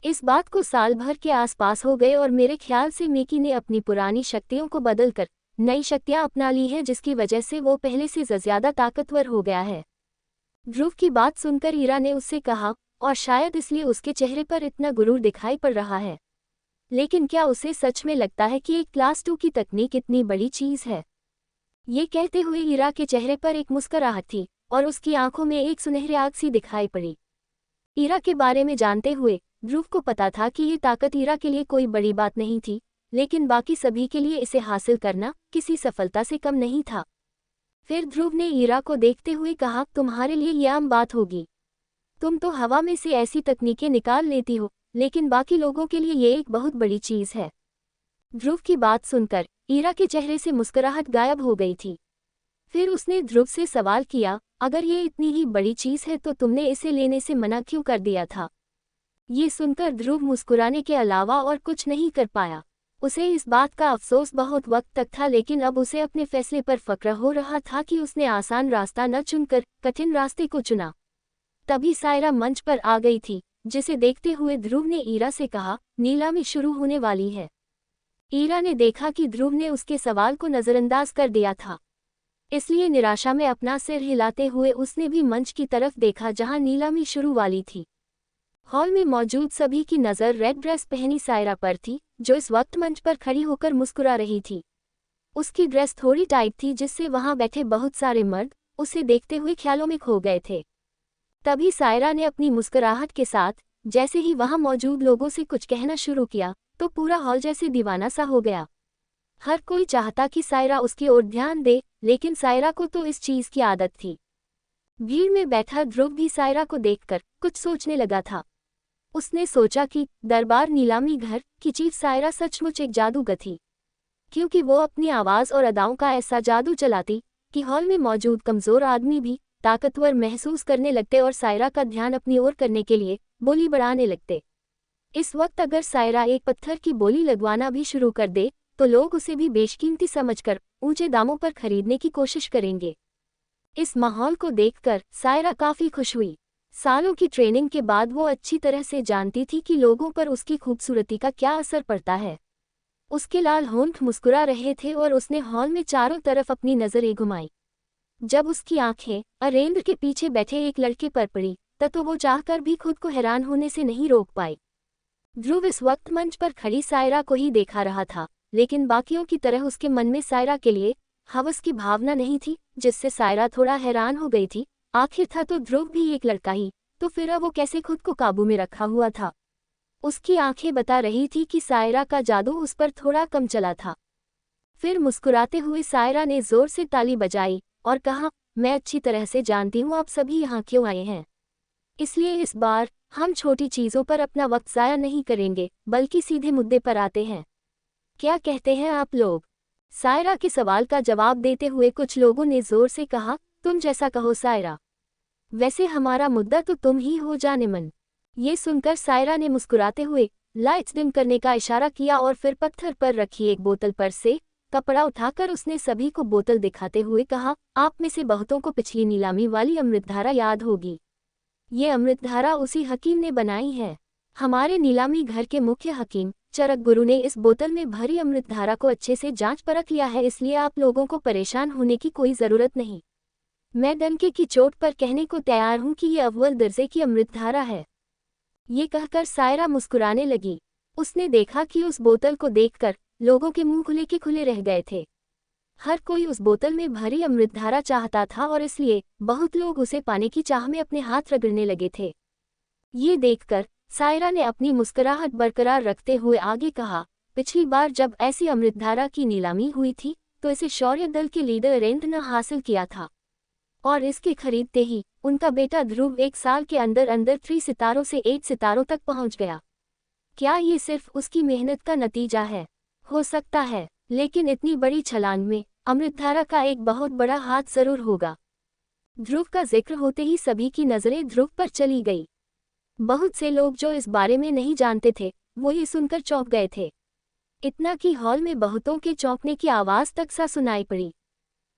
इस बात को साल भर के आसपास हो गए और मेरे ख्याल से मैकी ने अपनी पुरानी शक्तियों को बदलकर नई शक्तियां अपना ली हैं, जिसकी वजह से वो पहले से ज्यादा ताकतवर हो गया है। ध्रुव की बात सुनकर ईरा ने उससे कहा, और शायद इसलिए उसके चेहरे पर इतना गुरूर दिखाई पड़ रहा है। लेकिन क्या उसे सच में लगता है कि एक क्लास 2 की तकनीक इतनी बड़ी चीज है? ये कहते हुए ईरा के चेहरे पर एक मुस्कुराहट थी और उसकी आंखों में एक सुनहरी आग सी दिखाई पड़ी। ईरा के बारे में जानते हुए ध्रुव को पता था कि ये ताकत ईरा के लिए कोई बड़ी बात नहीं थी, लेकिन बाकी सभी के लिए इसे हासिल करना किसी सफलता से कम नहीं था। फिर ध्रुव ने ईरा को देखते हुए कहा, तुम्हारे लिए यह आम बात होगी। तुम तो हवा में से ऐसी तकनीकें निकाल लेती हो, लेकिन बाकी लोगों के लिए ये एक बहुत बड़ी चीज है। ध्रुव की बात सुनकर ईरा के चेहरे से मुस्कुराहट गायब हो गई थी। फिर उसने ध्रुव से सवाल किया, अगर ये इतनी ही बड़ी चीज है तो तुमने इसे लेने से मना क्यों कर दिया था? ये सुनकर ध्रुव मुस्कुराने के अलावा और कुछ नहीं कर पाया। उसे इस बात का अफसोस बहुत वक्त तक था, लेकिन अब उसे अपने फैसले पर फक्र हो रहा था कि उसने आसान रास्ता न चुनकर कठिन रास्ते को चुना। तभी सायरा मंच पर आ गई थी, जिसे देखते हुए ध्रुव ने ईरा से कहा, नीलामी शुरू होने वाली है। ईरा ने देखा कि ध्रुव ने उसके सवाल को नजरअंदाज कर दिया था, इसलिए निराशा में अपना सिर हिलाते हुए उसने भी मंच की तरफ देखा जहां नीलामी शुरू वाली थी। हॉल में मौजूद सभी की नज़र रेड ड्रेस पहनी सायरा पर थी, जो इस वक्त मंच पर खड़ी होकर मुस्कुरा रही थी। उसकी ड्रेस थोड़ी टाइट थी, जिससे वहां बैठे बहुत सारे मर्द उसे देखते हुए ख्यालों में खो गए थे। तभी सायरा ने अपनी मुस्कुराहट के साथ जैसे ही वहां मौजूद लोगों से कुछ कहना शुरू किया, तो पूरा हॉल जैसे दीवाना सा हो गया। हर कोई चाहता कि सायरा उसकी ओर ध्यान दे, लेकिन सायरा को तो इस चीज की आदत थी। भीड़ में बैठा ध्रुव भी सायरा को देखकर कुछ सोचने लगा था। उसने सोचा कि दरबार नीलामी घर की चीफ सायरा सचमुच एक जादूगर थी, क्योंकि वो अपनी आवाज और अदाओं का ऐसा जादू चलाती कि हॉल में मौजूद कमज़ोर आदमी भी ताकतवर महसूस करने लगते और सायरा का ध्यान अपनी ओर करने के लिए बोली बढ़ाने लगते। इस वक्त अगर सायरा एक पत्थर की बोली लगवाना भी शुरू कर दे तो लोग उसे भी बेशकीमती समझकर ऊंचे दामों पर खरीदने की कोशिश करेंगे। इस माहौल को देखकर सायरा काफ़ी खुश हुई। सालों की ट्रेनिंग के बाद वो अच्छी तरह से जानती थी कि लोगों पर उसकी खूबसूरती का क्या असर पड़ता है। उसके लाल होंठ मुस्कुरा रहे थे और उसने हॉल में चारों तरफ अपनी नज़रें घुमाई। जब उसकी आंखें अरेंद्र के पीछे बैठे एक लड़के पर पड़ी तो वो चाहकर भी खुद को हैरान होने से नहीं रोक पाई। ध्रुव इस वक्त मंच पर खड़ी सायरा को ही देखा रहा था, लेकिन बाकियों की तरह उसके मन में सायरा के लिए हवस की भावना नहीं थी, जिससे सायरा थोड़ा हैरान हो गई थी। आखिर था तो ध्रुव भी एक लड़का ही, तो फिर वो कैसे खुद को काबू में रखा हुआ था। उसकी आंखें बता रही थी कि सायरा का जादू उस पर थोड़ा कम चला था। फिर मुस्कुराते हुए सायरा ने जोर से ताली बजाई और कहा, मैं अच्छी तरह से जानती हूँ आप सभी यहाँ क्यों आए हैं, इसलिए इस बार हम छोटी चीज़ों पर अपना वक्त ज़ाया नहीं करेंगे, बल्कि सीधे मुद्दे पर आते हैं। क्या कहते हैं आप लोग? सायरा के सवाल का जवाब देते हुए कुछ लोगों ने जोर से कहा, तुम जैसा कहो सायरा, वैसे हमारा मुद्दा तो तुम ही हो जाने मन। ये सुनकर सायरा ने मुस्कुराते हुए लाइट्स डिम करने का इशारा किया और फिर पत्थर पर रखी एक बोतल पर से कपड़ा उठाकर उसने सभी को बोतल दिखाते हुए कहा, आप में से बहुतों को पिछली नीलामी वाली अमृतधारा याद होगी। ये अमृतधारा उसी हकीम ने बनाई है। हमारे नीलामी घर के मुख्य हकीम चरक गुरु ने इस बोतल में भरी अमृतधारा को अच्छे से जांच परख लिया है, इसलिए आप लोगों को परेशान होने की कोई ज़रूरत नहीं। मैं डंके की चोट पर कहने को तैयार हूँ कि ये अव्वल दर्जे की अमृतधारा है। ये कहकर सायरा मुस्कुराने लगी। उसने देखा कि उस बोतल को देखकर लोगों के मुंह खुले के खुले रह गए थे। हर कोई उस बोतल में भरी अमृतधारा चाहता था और इसलिए बहुत लोग उसे पाने की चाह में अपने हाथ रगड़ने लगे थे। ये देखकर सायरा ने अपनी मुस्कुराहट बरकरार रखते हुए आगे कहा, पिछली बार जब ऐसी अमृतधारा की नीलामी हुई थी तो इसे शौर्य दल के लीडर अरेंद्र ने हासिल किया था और इसके खरीदते ही उनका बेटा ध्रुव 1 साल के अंदर अंदर 3 सितारों से 8 सितारों तक पहुंच गया। क्या ये सिर्फ उसकी मेहनत का नतीजा है? हो सकता है, लेकिन इतनी बड़ी छलांग में अमृतधारा का एक बहुत बड़ा हाथ जरूर होगा। ध्रुव का जिक्र होते ही सभी की नजरें ध्रुव पर चली गई। बहुत से लोग जो इस बारे में नहीं जानते थे वो ये सुनकर चौंक गए थे। इतना कि हॉल में बहुतों के चौंकने की आवाज तक सा सुनाई पड़ी।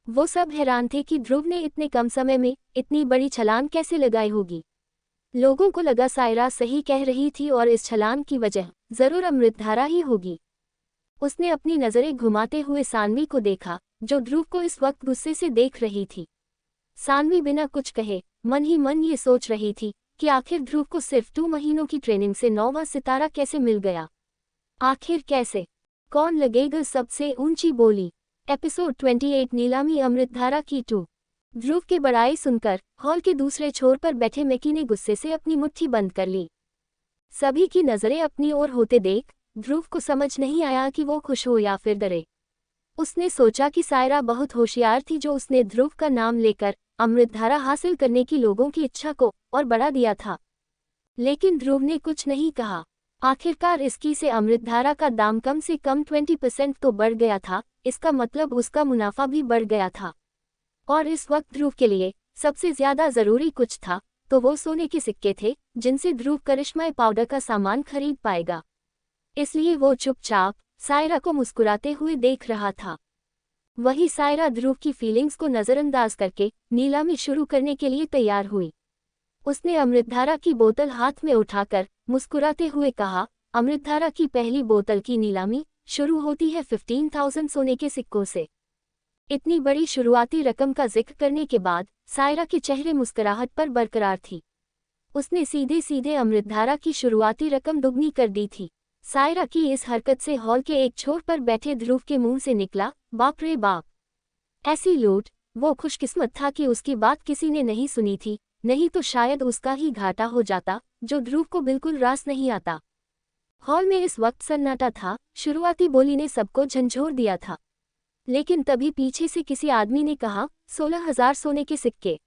वो सब हैरान थे कि ध्रुव ने इतने कम समय में इतनी बड़ी छलांग कैसे लगाई होगी। लोगों को लगा सायरा सही कह रही थी और इस छलांग की वजह जरूर अमृतधारा ही होगी। उसने अपनी नजरें घुमाते हुए सानवी को देखा, जो ध्रुव को इस वक्त गुस्से से देख रही थी। सानवी बिना कुछ कहे मन ही मन ये सोच रही थी कि आखिर ध्रुव को सिर्फ 2 महीनों की ट्रेनिंग से 9वां सितारा कैसे मिल गया। आखिर कैसे? कौन लगेगा सबसे ऊंची बोली? एपिसोड 28 नीलामी अमृतधारा की 2। ध्रुव के बड़ाई सुनकर हॉल के दूसरे छोर पर बैठे मैकी ने गुस्से से अपनी मुट्ठी बंद कर ली। सभी की नजरें अपनी ओर होते देख ध्रुव को समझ नहीं आया कि वो खुश हो या फिर डरे। उसने सोचा कि सायरा बहुत होशियार थी जो उसने ध्रुव का नाम लेकर अमृतधारा हासिल करने की लोगों की इच्छा को और बढ़ा दिया था। लेकिन ध्रुव ने कुछ नहीं कहा। आखिरकार इसकी से अमृतधारा का दाम कम से कम 20% तो बढ़ गया था, इसका मतलब उसका मुनाफा भी बढ़ गया था। और इस वक्त ध्रुव के लिए सबसे ज्यादा जरूरी कुछ था तो वो सोने के सिक्के थे, जिनसे ध्रुव करिश्माई पाउडर का सामान खरीद पाएगा। इसलिए वो चुपचाप सायरा को मुस्कुराते हुए देख रहा था। वही सायरा ध्रुव की फीलिंग्स को नज़रअंदाज करके नीलामी शुरू करने के लिए तैयार हुई। उसने अमृतधारा की बोतल हाथ में उठाकर मुस्कुराते हुए कहा, अमृतधारा की पहली बोतल की नीलामी शुरू होती है 15,000 सोने के सिक्कों से। इतनी बड़ी शुरुआती रकम का जिक्र करने के बाद सायरा के चेहरे मुस्कुराहट पर बरकरार थी। उसने सीधे सीधे अमृतधारा की शुरुआती रकम दुगनी कर दी थी। सायरा की इस हरकत से हॉल के एक छोर पर बैठे ध्रुव के मुंह से निकला, बाप रे बाप, ऐसी लूट। वो खुशकिस्मत था कि उसकी बात किसी ने नहीं सुनी थी, नहीं तो शायद उसका ही घाटा हो जाता, जो ध्रुव को बिल्कुल रास नहीं आता। हॉल में इस वक्त सन्नाटा था। शुरुआती बोली ने सबको झंझोर दिया था, लेकिन तभी पीछे से किसी आदमी ने कहा, 16,000 सोने के सिक्के।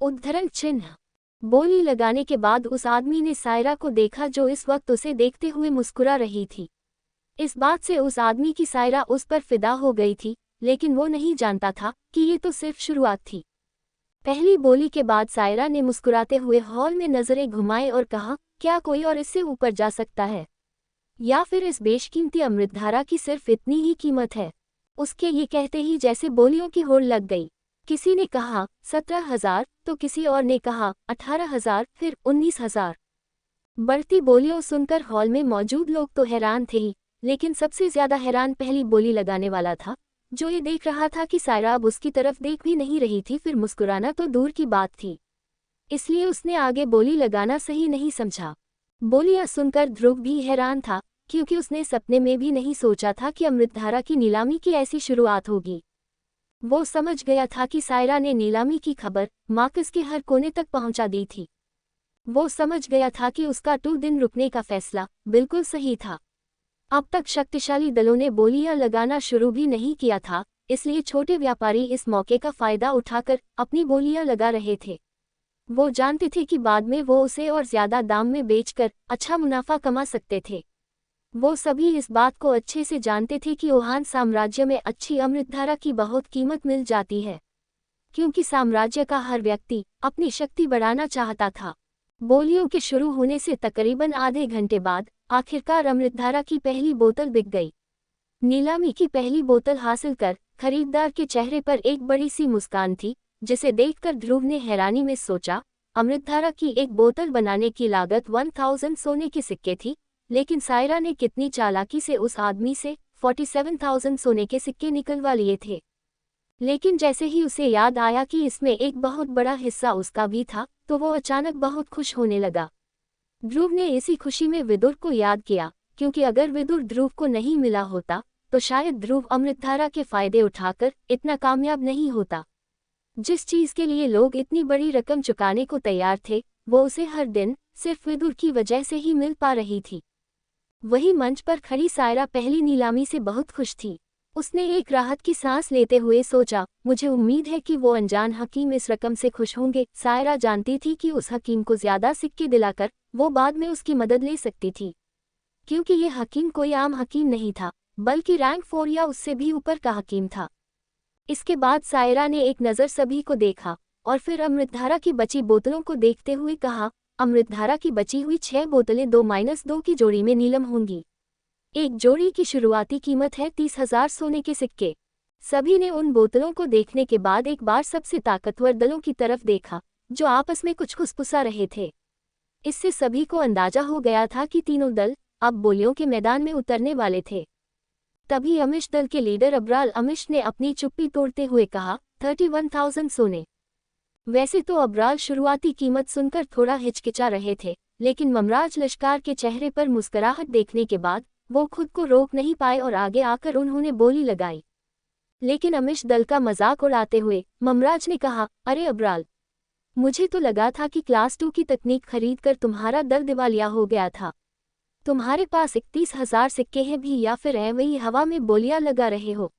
उद्धरण चिन्ह। बोली लगाने के बाद उस आदमी ने सायरा को देखा जो इस वक्त उसे देखते हुए मुस्कुरा रही थी। इस बात से उस आदमी की सायरा उस पर फिदा हो गई थी, लेकिन वो नहीं जानता था कि ये तो सिर्फ शुरुआत थी। पहली बोली के बाद सायरा ने मुस्कुराते हुए हॉल में नजरें घुमाए और कहा, क्या कोई और इससे ऊपर जा सकता है? या फिर इस बेशकीमती अमृतधारा की सिर्फ इतनी ही कीमत है? उसके ये कहते ही जैसे बोलियों की होड़ लग गई। किसी ने कहा 17,000, तो किसी और ने कहा 18,000, फिर 19,000। बढ़ती बोलियों सुनकर हॉल में मौजूद लोग तो हैरान थे ही, लेकिन सबसे ज्यादा हैरान पहली बोली लगाने वाला था, जो ये देख रहा था कि सायरा अब उसकी तरफ देख भी नहीं रही थी। फिर मुस्कुराना तो दूर की बात थी, इसलिए उसने आगे बोली लगाना सही नहीं समझा। बोलियां सुनकर ध्रुव भी हैरान था, क्योंकि उसने सपने में भी नहीं सोचा था कि अमृतधारा की नीलामी की ऐसी शुरुआत होगी। वो समझ गया था कि सायरा ने नीलामी की खबर मार्कस के हर कोने तक पहुंचा दी थी। वो समझ गया था कि उसका 2 दिन रुकने का फैसला बिल्कुल सही था। अब तक शक्तिशाली दलों ने बोलियां लगाना शुरू भी नहीं किया था, इसलिए छोटे व्यापारी इस मौके का फायदा उठाकर अपनी बोलियां लगा रहे थे। वो जानते थे कि बाद में वो उसे और ज्यादा दाम में बेचकर अच्छा मुनाफा कमा सकते थे। वो सभी इस बात को अच्छे से जानते थे कि ओहान साम्राज्य में अच्छी अमृतधारा की बहुत कीमत मिल जाती है, क्योंकि साम्राज्य का हर व्यक्ति अपनी शक्ति बढ़ाना चाहता था। बोलियों के शुरू होने से तकरीबन आधे घंटे बाद आखिरकार अमृतधारा की पहली बोतल बिक गई। नीलामी की पहली बोतल हासिल कर खरीदार के चेहरे पर एक बड़ी सी मुस्कान थी, जिसे देखकर ध्रुव ने हैरानी में सोचा, अमृतधारा की एक बोतल बनाने की लागत 1000 सोने के सिक्के थी, लेकिन सायरा ने कितनी चालाकी से उस आदमी से 47,000 सोने के सिक्के निकलवा लिए थे। लेकिन जैसे ही उसे याद आया कि इसमें एक बहुत बड़ा हिस्सा उसका भी था, तो वो अचानक बहुत खुश होने लगा। ध्रुव ने इसी खुशी में विदुर को याद किया, क्योंकि अगर विदुर ध्रुव को नहीं मिला होता तो शायद ध्रुव अमृतधारा के फायदे उठाकर इतना कामयाब नहीं होता। जिस चीज के लिए लोग इतनी बड़ी रकम चुकाने को तैयार थे, वो उसे हर दिन सिर्फ विदुर की वजह से ही मिल पा रही थी। वही मंच पर खड़ी सायरा पहली नीलामी से बहुत खुश थी। उसने एक राहत की सांस लेते हुए सोचा, मुझे उम्मीद है कि वो अनजान हकीम इस रकम से खुश होंगे। सायरा जानती थी कि उस हकीम को ज्यादा सिक्के दिलाकर वो बाद में उसकी मदद ले सकती थी, क्योंकि ये हकीम कोई आम हकीम नहीं था, बल्कि रैंक 4 या उससे भी ऊपर का हकीम था। इसके बाद सायरा ने एक नज़र सभी को देखा और फिर अमृतधारा की बची बोतलों को देखते हुए कहा, अमृतधारा की बची हुई 6 बोतलें 2-2 की जोड़ी में नीलम होंगी। एक जोड़ी की शुरुआती कीमत है 30,000 सोने के सिक्के। सभी ने उन बोतलों को देखने के बाद एक बार सबसे ताकतवर दलों की तरफ देखा, जो आपस में कुछ खुसफुसा रहे थे। इससे सभी को अंदाजा हो गया था कि तीनों दल अब बोलियों के मैदान में उतरने वाले थे। तभी अमिश दल के लीडर अब्राल अमिश ने अपनी चुप्पी तोड़ते हुए कहा, 31,000 सोने। वैसे तो अब्राल शुरुआती कीमत सुनकर थोड़ा हिचकिचा रहे थे, लेकिन ममराज लश्कार के चेहरे पर मुस्कुराहट देखने के बाद वो खुद को रोक नहीं पाए और आगे आकर उन्होंने बोली लगाई। लेकिन अमिश दल का मजाक उड़ाते हुए ममराज ने कहा, अरे अब्राल, मुझे तो लगा था कि क्लास 2 की तकनीक खरीदकर तुम्हारा दल दिवालिया हो गया था। तुम्हारे पास 31,000 सिक्के हैं भी या फिर वही हवा में बोलियां लगा रहे हो?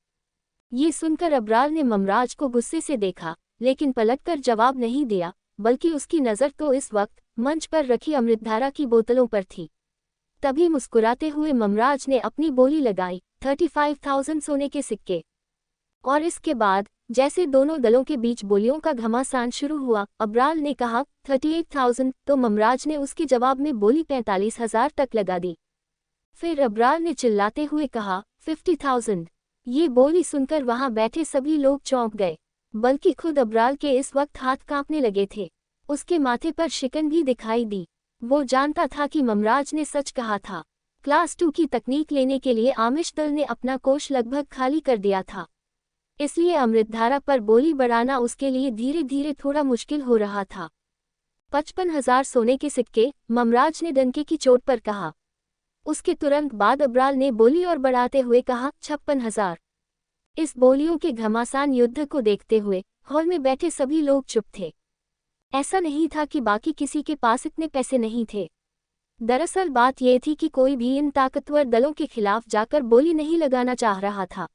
ये सुनकर अब्राल ने ममराज को गुस्से से देखा, लेकिन पलटकर जवाब नहीं दिया, बल्कि उसकी नज़र तो इस वक्त मंच पर रखी अमृतधारा की बोतलों पर थी। तभी मुस्कुराते हुए ममराज ने अपनी बोली लगाई, 35,000 सोने के सिक्के। और इसके बाद जैसे दोनों दलों के बीच बोलियों का घमासान शुरू हुआ, अब्राल ने कहा 38,000, तो ममराज ने उसके जवाब में बोली 45,000 तक लगा दी। फिर अब्राल ने चिल्लाते हुए कहा 50,000। ये बोली सुनकर वहां बैठे सभी लोग चौंक गए, बल्कि खुद अब्राल के इस वक्त हाथ कांपने लगे थे। उसके माथे पर शिकन भी दिखाई दी। वो जानता था कि ममराज ने सच कहा था। क्लास 2 की तकनीक लेने के लिए आमिश दल ने अपना कोष लगभग खाली कर दिया था, इसलिए अमृतधारा पर बोली बढ़ाना उसके लिए धीरे धीरे थोड़ा मुश्किल हो रहा था। 55,000 सोने के सिक्के, ममराज ने डंके की चोट पर कहा। उसके तुरंत बाद अब्राल ने बोली और बढ़ाते हुए कहा 56,000। इस बोलियों के घमासान युद्ध को देखते हुए हॉल में बैठे सभी लोग चुप थे। ऐसा नहीं था कि बाकी किसी के पास इतने पैसे नहीं थे। दरअसल बात यह थी कि कोई भी इन ताकतवर दलों के खिलाफ जाकर बोली नहीं लगाना चाह रहा था।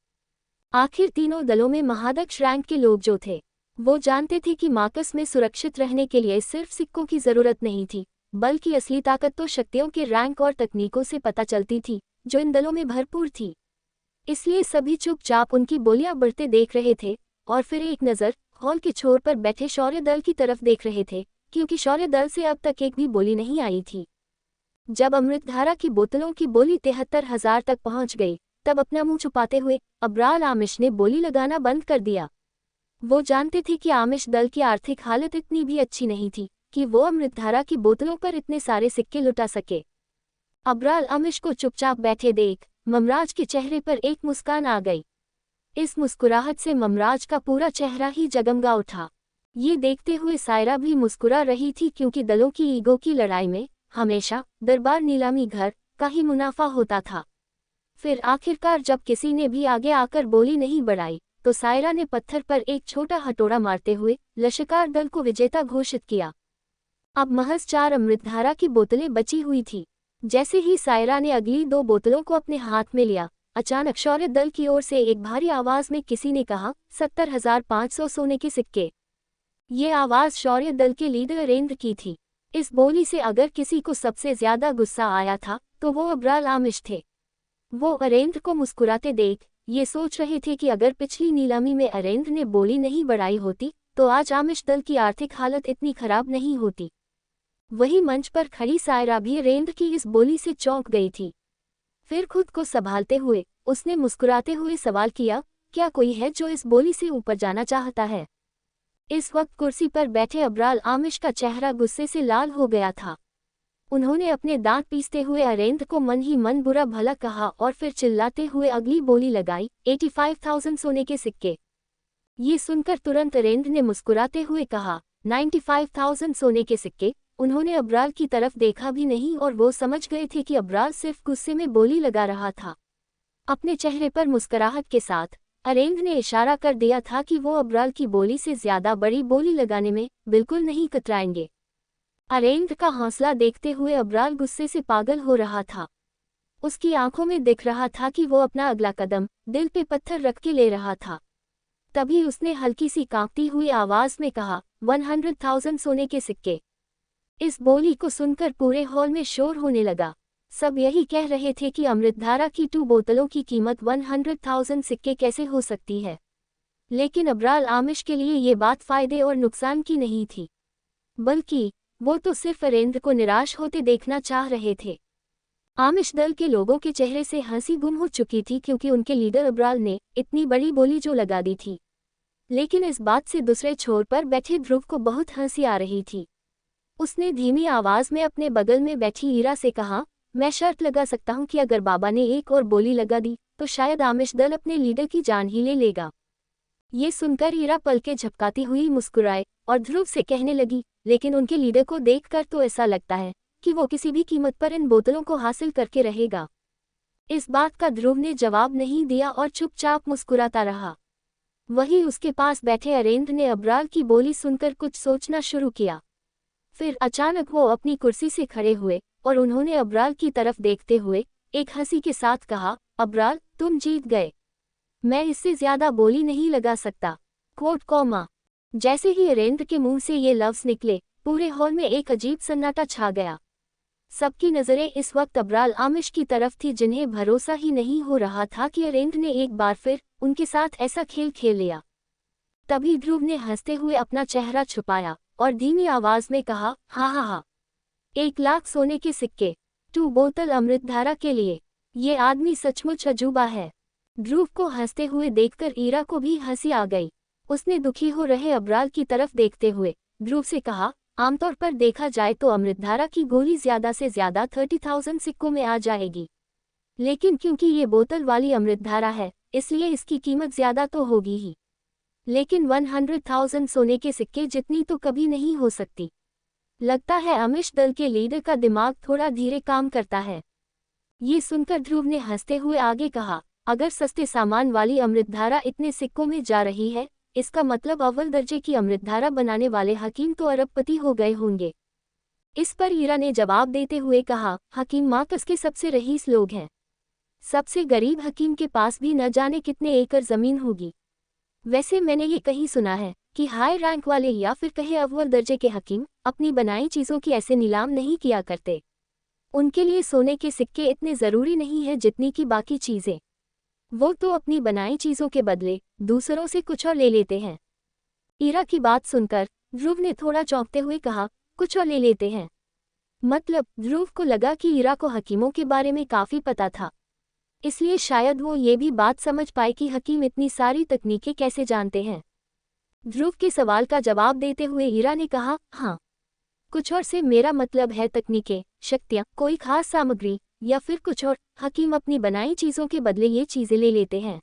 आखिर तीनों दलों में महादक्ष रैंक के लोग जो थे, वो जानते थे कि मार्कस में सुरक्षित रहने के लिए सिर्फ सिक्कों की जरूरत नहीं थी, बल्कि असली ताकत तो शक्तियों के रैंक और तकनीकों से पता चलती थी, जो इन दलों में भरपूर थी। इसलिए सभी चुपचाप उनकी बोलियां बढ़ते देख रहे थे और फिर एक नज़र हॉल के छोर पर बैठे शौर्य दल की तरफ देख रहे थे, क्योंकि शौर्य दल से अब तक एक भी बोली नहीं आई थी। जब अमृतधारा की बोतलों की बोली 73,000 तक पहुंच गई, तब अपना मुंह छुपाते हुए अब्राल आमिश ने बोली लगाना बंद कर दिया। वो जानते थे कि आमिश दल की आर्थिक हालत इतनी भी अच्छी नहीं थी कि वो अमृतधारा की बोतलों पर इतने सारे सिक्के लुटा सके। अब्राल आमिश को चुपचाप बैठे देख ममराज के चेहरे पर एक मुस्कान आ गई। इस मुस्कुराहट से ममराज का पूरा चेहरा ही जगमगा उठा। ये देखते हुए सायरा भी मुस्कुरा रही थी, क्योंकि दलों की ईगो की लड़ाई में हमेशा दरबार नीलामी घर का ही मुनाफा होता था। फिर आखिरकार जब किसी ने भी आगे आकर बोली नहीं बढ़ाई, तो सायरा ने पत्थर पर एक छोटा हथौड़ा मारते हुए लश्कर दल को विजेता घोषित किया। अब महज 4 अमृतधारा की बोतलें बची हुई थी। जैसे ही सायरा ने अगली 2 बोतलों को अपने हाथ में लिया, अचानक शौर्य दल की ओर से एक भारी आवाज में किसी ने कहा, 70,500 सोने के सिक्के। ये आवाज शौर्य दल के लीडर अरेंद्र की थी। इस बोली से अगर किसी को सबसे ज्यादा गुस्सा आया था तो वो अब्राल आमिश थे। वो अरेंद्र को मुस्कुराते देख ये सोच रहे थे कि अगर पिछली नीलामी में अरेंद्र ने बोली नहीं बढ़ाई होती तो आज आमिश दल की आर्थिक हालत इतनी खराब नहीं होती। वही मंच पर खड़ी सायरा भी अरेंद्र की इस बोली से चौंक गई थी। फिर खुद को संभालते हुए उसने मुस्कुराते हुए सवाल किया, क्या कोई है जो इस बोली से ऊपर जाना चाहता है? इस वक्त कुर्सी पर बैठे अब्राल आमिश का चेहरा गुस्से से लाल हो गया था। उन्होंने अपने दांत पीसते हुए अरेंद्र को मन ही मन बुरा भला कहा और फिर चिल्लाते हुए अगली बोली लगाई, 85,000 सोने के सिक्के। ये सुनकर तुरंत अरेंद्र ने मुस्कुराते हुए कहा, 95,000 सोने के सिक्के। उन्होंने अब्राल की तरफ देखा भी नहीं और वो समझ गए थे कि अब्राल सिर्फ गुस्से में बोली लगा रहा था। अपने चेहरे पर मुस्कुराहट के साथ अरेंद्र ने इशारा कर दिया था कि वो अब्राल की बोली से ज्यादा बड़ी बोली लगाने में बिल्कुल नहीं कतराएंगे। अरेंद्र का हौसला देखते हुए अब्राल गुस्से से पागल हो रहा था। उसकी आंखों में दिख रहा था कि वो अपना अगला कदम दिल पे पत्थर रख के ले रहा था। तभी उसने हल्की सी कांपती हुई आवाज में कहा, 100,000 सोने के सिक्के। इस बोली को सुनकर पूरे हॉल में शोर होने लगा। सब यही कह रहे थे कि अमृतधारा की 2 बोतलों की कीमत 100,000 सिक्के कैसे हो सकती है। लेकिन अब्राल आमिश के लिए ये बात फायदे और नुकसान की नहीं थी, बल्कि वो तो सिर्फ अरेंद्र को निराश होते देखना चाह रहे थे। आमिश दल के लोगों के चेहरे से हंसी गुम हो चुकी थी, क्योंकि उनके लीडर अब्राल ने इतनी बड़ी बोली जो लगा दी थी। लेकिन इस बात से दूसरे छोर पर बैठे ध्रुव को बहुत हंसी आ रही थी। उसने धीमी आवाज में अपने बगल में बैठी ईरा से कहा, मैं शर्त लगा सकता हूं कि अगर बाबा ने एक और बोली लगा दी तो शायद आमिश दल अपने लीडर की जान ही ले लेगा। ये सुनकर ईरा पलके झपकाती हुई मुस्कुराए और ध्रुव से कहने लगी, लेकिन उनके लीडर को देखकर तो ऐसा लगता है कि वो किसी भी कीमत पर इन बोतलों को हासिल करके रहेगा। इस बात का ध्रुव ने जवाब नहीं दिया और चुपचाप मुस्कुराता रहा। वहीं उसके पास बैठे अरेंद्र ने अब्राल की बोली सुनकर कुछ सोचना शुरू किया। फिर अचानक वो अपनी कुर्सी से खड़े हुए और उन्होंने अब्राल की तरफ देखते हुए एक हंसी के साथ कहा, अब्राल तुम जीत गए। मैं इससे ज्यादा बोली नहीं लगा सकता। Coat comma. जैसे ही अरेंद्र के मुंह से ये लफ्ज निकले, पूरे हॉल में एक अजीब सन्नाटा छा गया। सबकी नजरें इस वक्त अब्राल आमिश की तरफ थी, जिन्हें भरोसा ही नहीं हो रहा था कि अरेंद्र ने एक बार फिर उनके साथ ऐसा खेल खेल लिया। तभी ध्रुव ने हंसते हुए अपना चेहरा छुपाया और धीमी आवाज में कहा, हाँ हाँ हाँ, 1,00,000 सोने के सिक्के, 2 बोतल अमृतधारा के लिए। ये आदमी सचमुच अजूबा है। ध्रुव को हंसते हुए देखकर ईरा को भी हंसी आ गई। उसने दुखी हो रहे अब्राल की तरफ देखते हुए ध्रुव से कहा, आमतौर पर देखा जाए तो अमृतधारा की गोली ज्यादा से ज्यादा 30,000 सिक्कों में आ जाएगी, लेकिन क्योंकि ये बोतल वाली अमृतधारा है इसलिए इसकी कीमत ज्यादा तो होगी ही, लेकिन 100,000 सोने के सिक्के जितनी तो कभी नहीं हो सकती। लगता है आमिश दल के लीडर का दिमाग थोड़ा धीरे काम करता है। ये सुनकर ध्रुव ने हंसते हुए आगे कहा, अगर सस्ते सामान वाली अमृतधारा इतने सिक्कों में जा रही है, इसका मतलब अव्वल दर्जे की अमृतधारा बनाने वाले हकीम तो अरबपति हो गए होंगे। इस पर ईरा ने जवाब देते हुए कहा, हकीम मार्कस के सबसे रईस लोग हैं। सबसे गरीब हकीम के पास भी न जाने कितने एकड़ जमीन होगी। वैसे मैंने ये कहीं सुना है कि हाई रैंक वाले या फिर कहे अव्वल दर्जे के हकीम अपनी बनाई चीज़ों की ऐसे नीलाम नहीं किया करते। उनके लिए सोने के सिक्के इतने ज़रूरी नहीं है जितनी कि बाकी चीज़ें। वो तो अपनी बनाई चीजों के बदले दूसरों से कुछ और ले लेते हैं। ईरा की बात सुनकर ध्रुव ने थोड़ा चौंकते हुए कहा, कुछ और ले लेते हैं? मतलब ध्रुव को लगा कि ईरा को हकीमों के बारे में काफी पता था, इसलिए शायद वो ये भी बात समझ पाए कि हकीम इतनी सारी तकनीकें कैसे जानते हैं। ध्रुव के सवाल का जवाब देते हुए ईरा ने कहा, हाँ, कुछ और से मेरा मतलब है तकनीकें, शक्तियाँ, कोई खास सामग्री या फिर कुछ और। हकीम अपनी बनाई चीजों के बदले ये चीजें ले लेते हैं,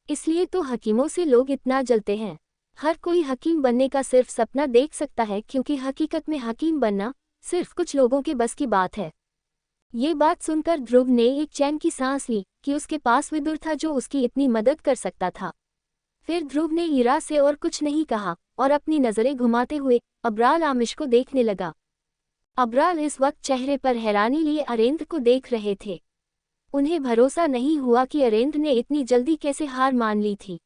इसलिए तो हकीमों से लोग इतना जलते हैं। हर कोई हकीम बनने का सिर्फ सपना देख सकता है, क्योंकि हकीकत में हकीम बनना सिर्फ कुछ लोगों के बस की बात है। ये बात सुनकर ध्रुव ने एक चैन की सांस ली कि उसके पास विदुर था जो उसकी इतनी मदद कर सकता था। फिर ध्रुव ने ईरा से और कुछ नहीं कहा और अपनी नजरें घुमाते हुए अबराल आमिश को देखने लगा। अबराल इस वक्त चेहरे पर हैरानी लिए अरेंद्र को देख रहे थे। उन्हें भरोसा नहीं हुआ कि अरेंद्र ने इतनी जल्दी कैसे हार मान ली थी।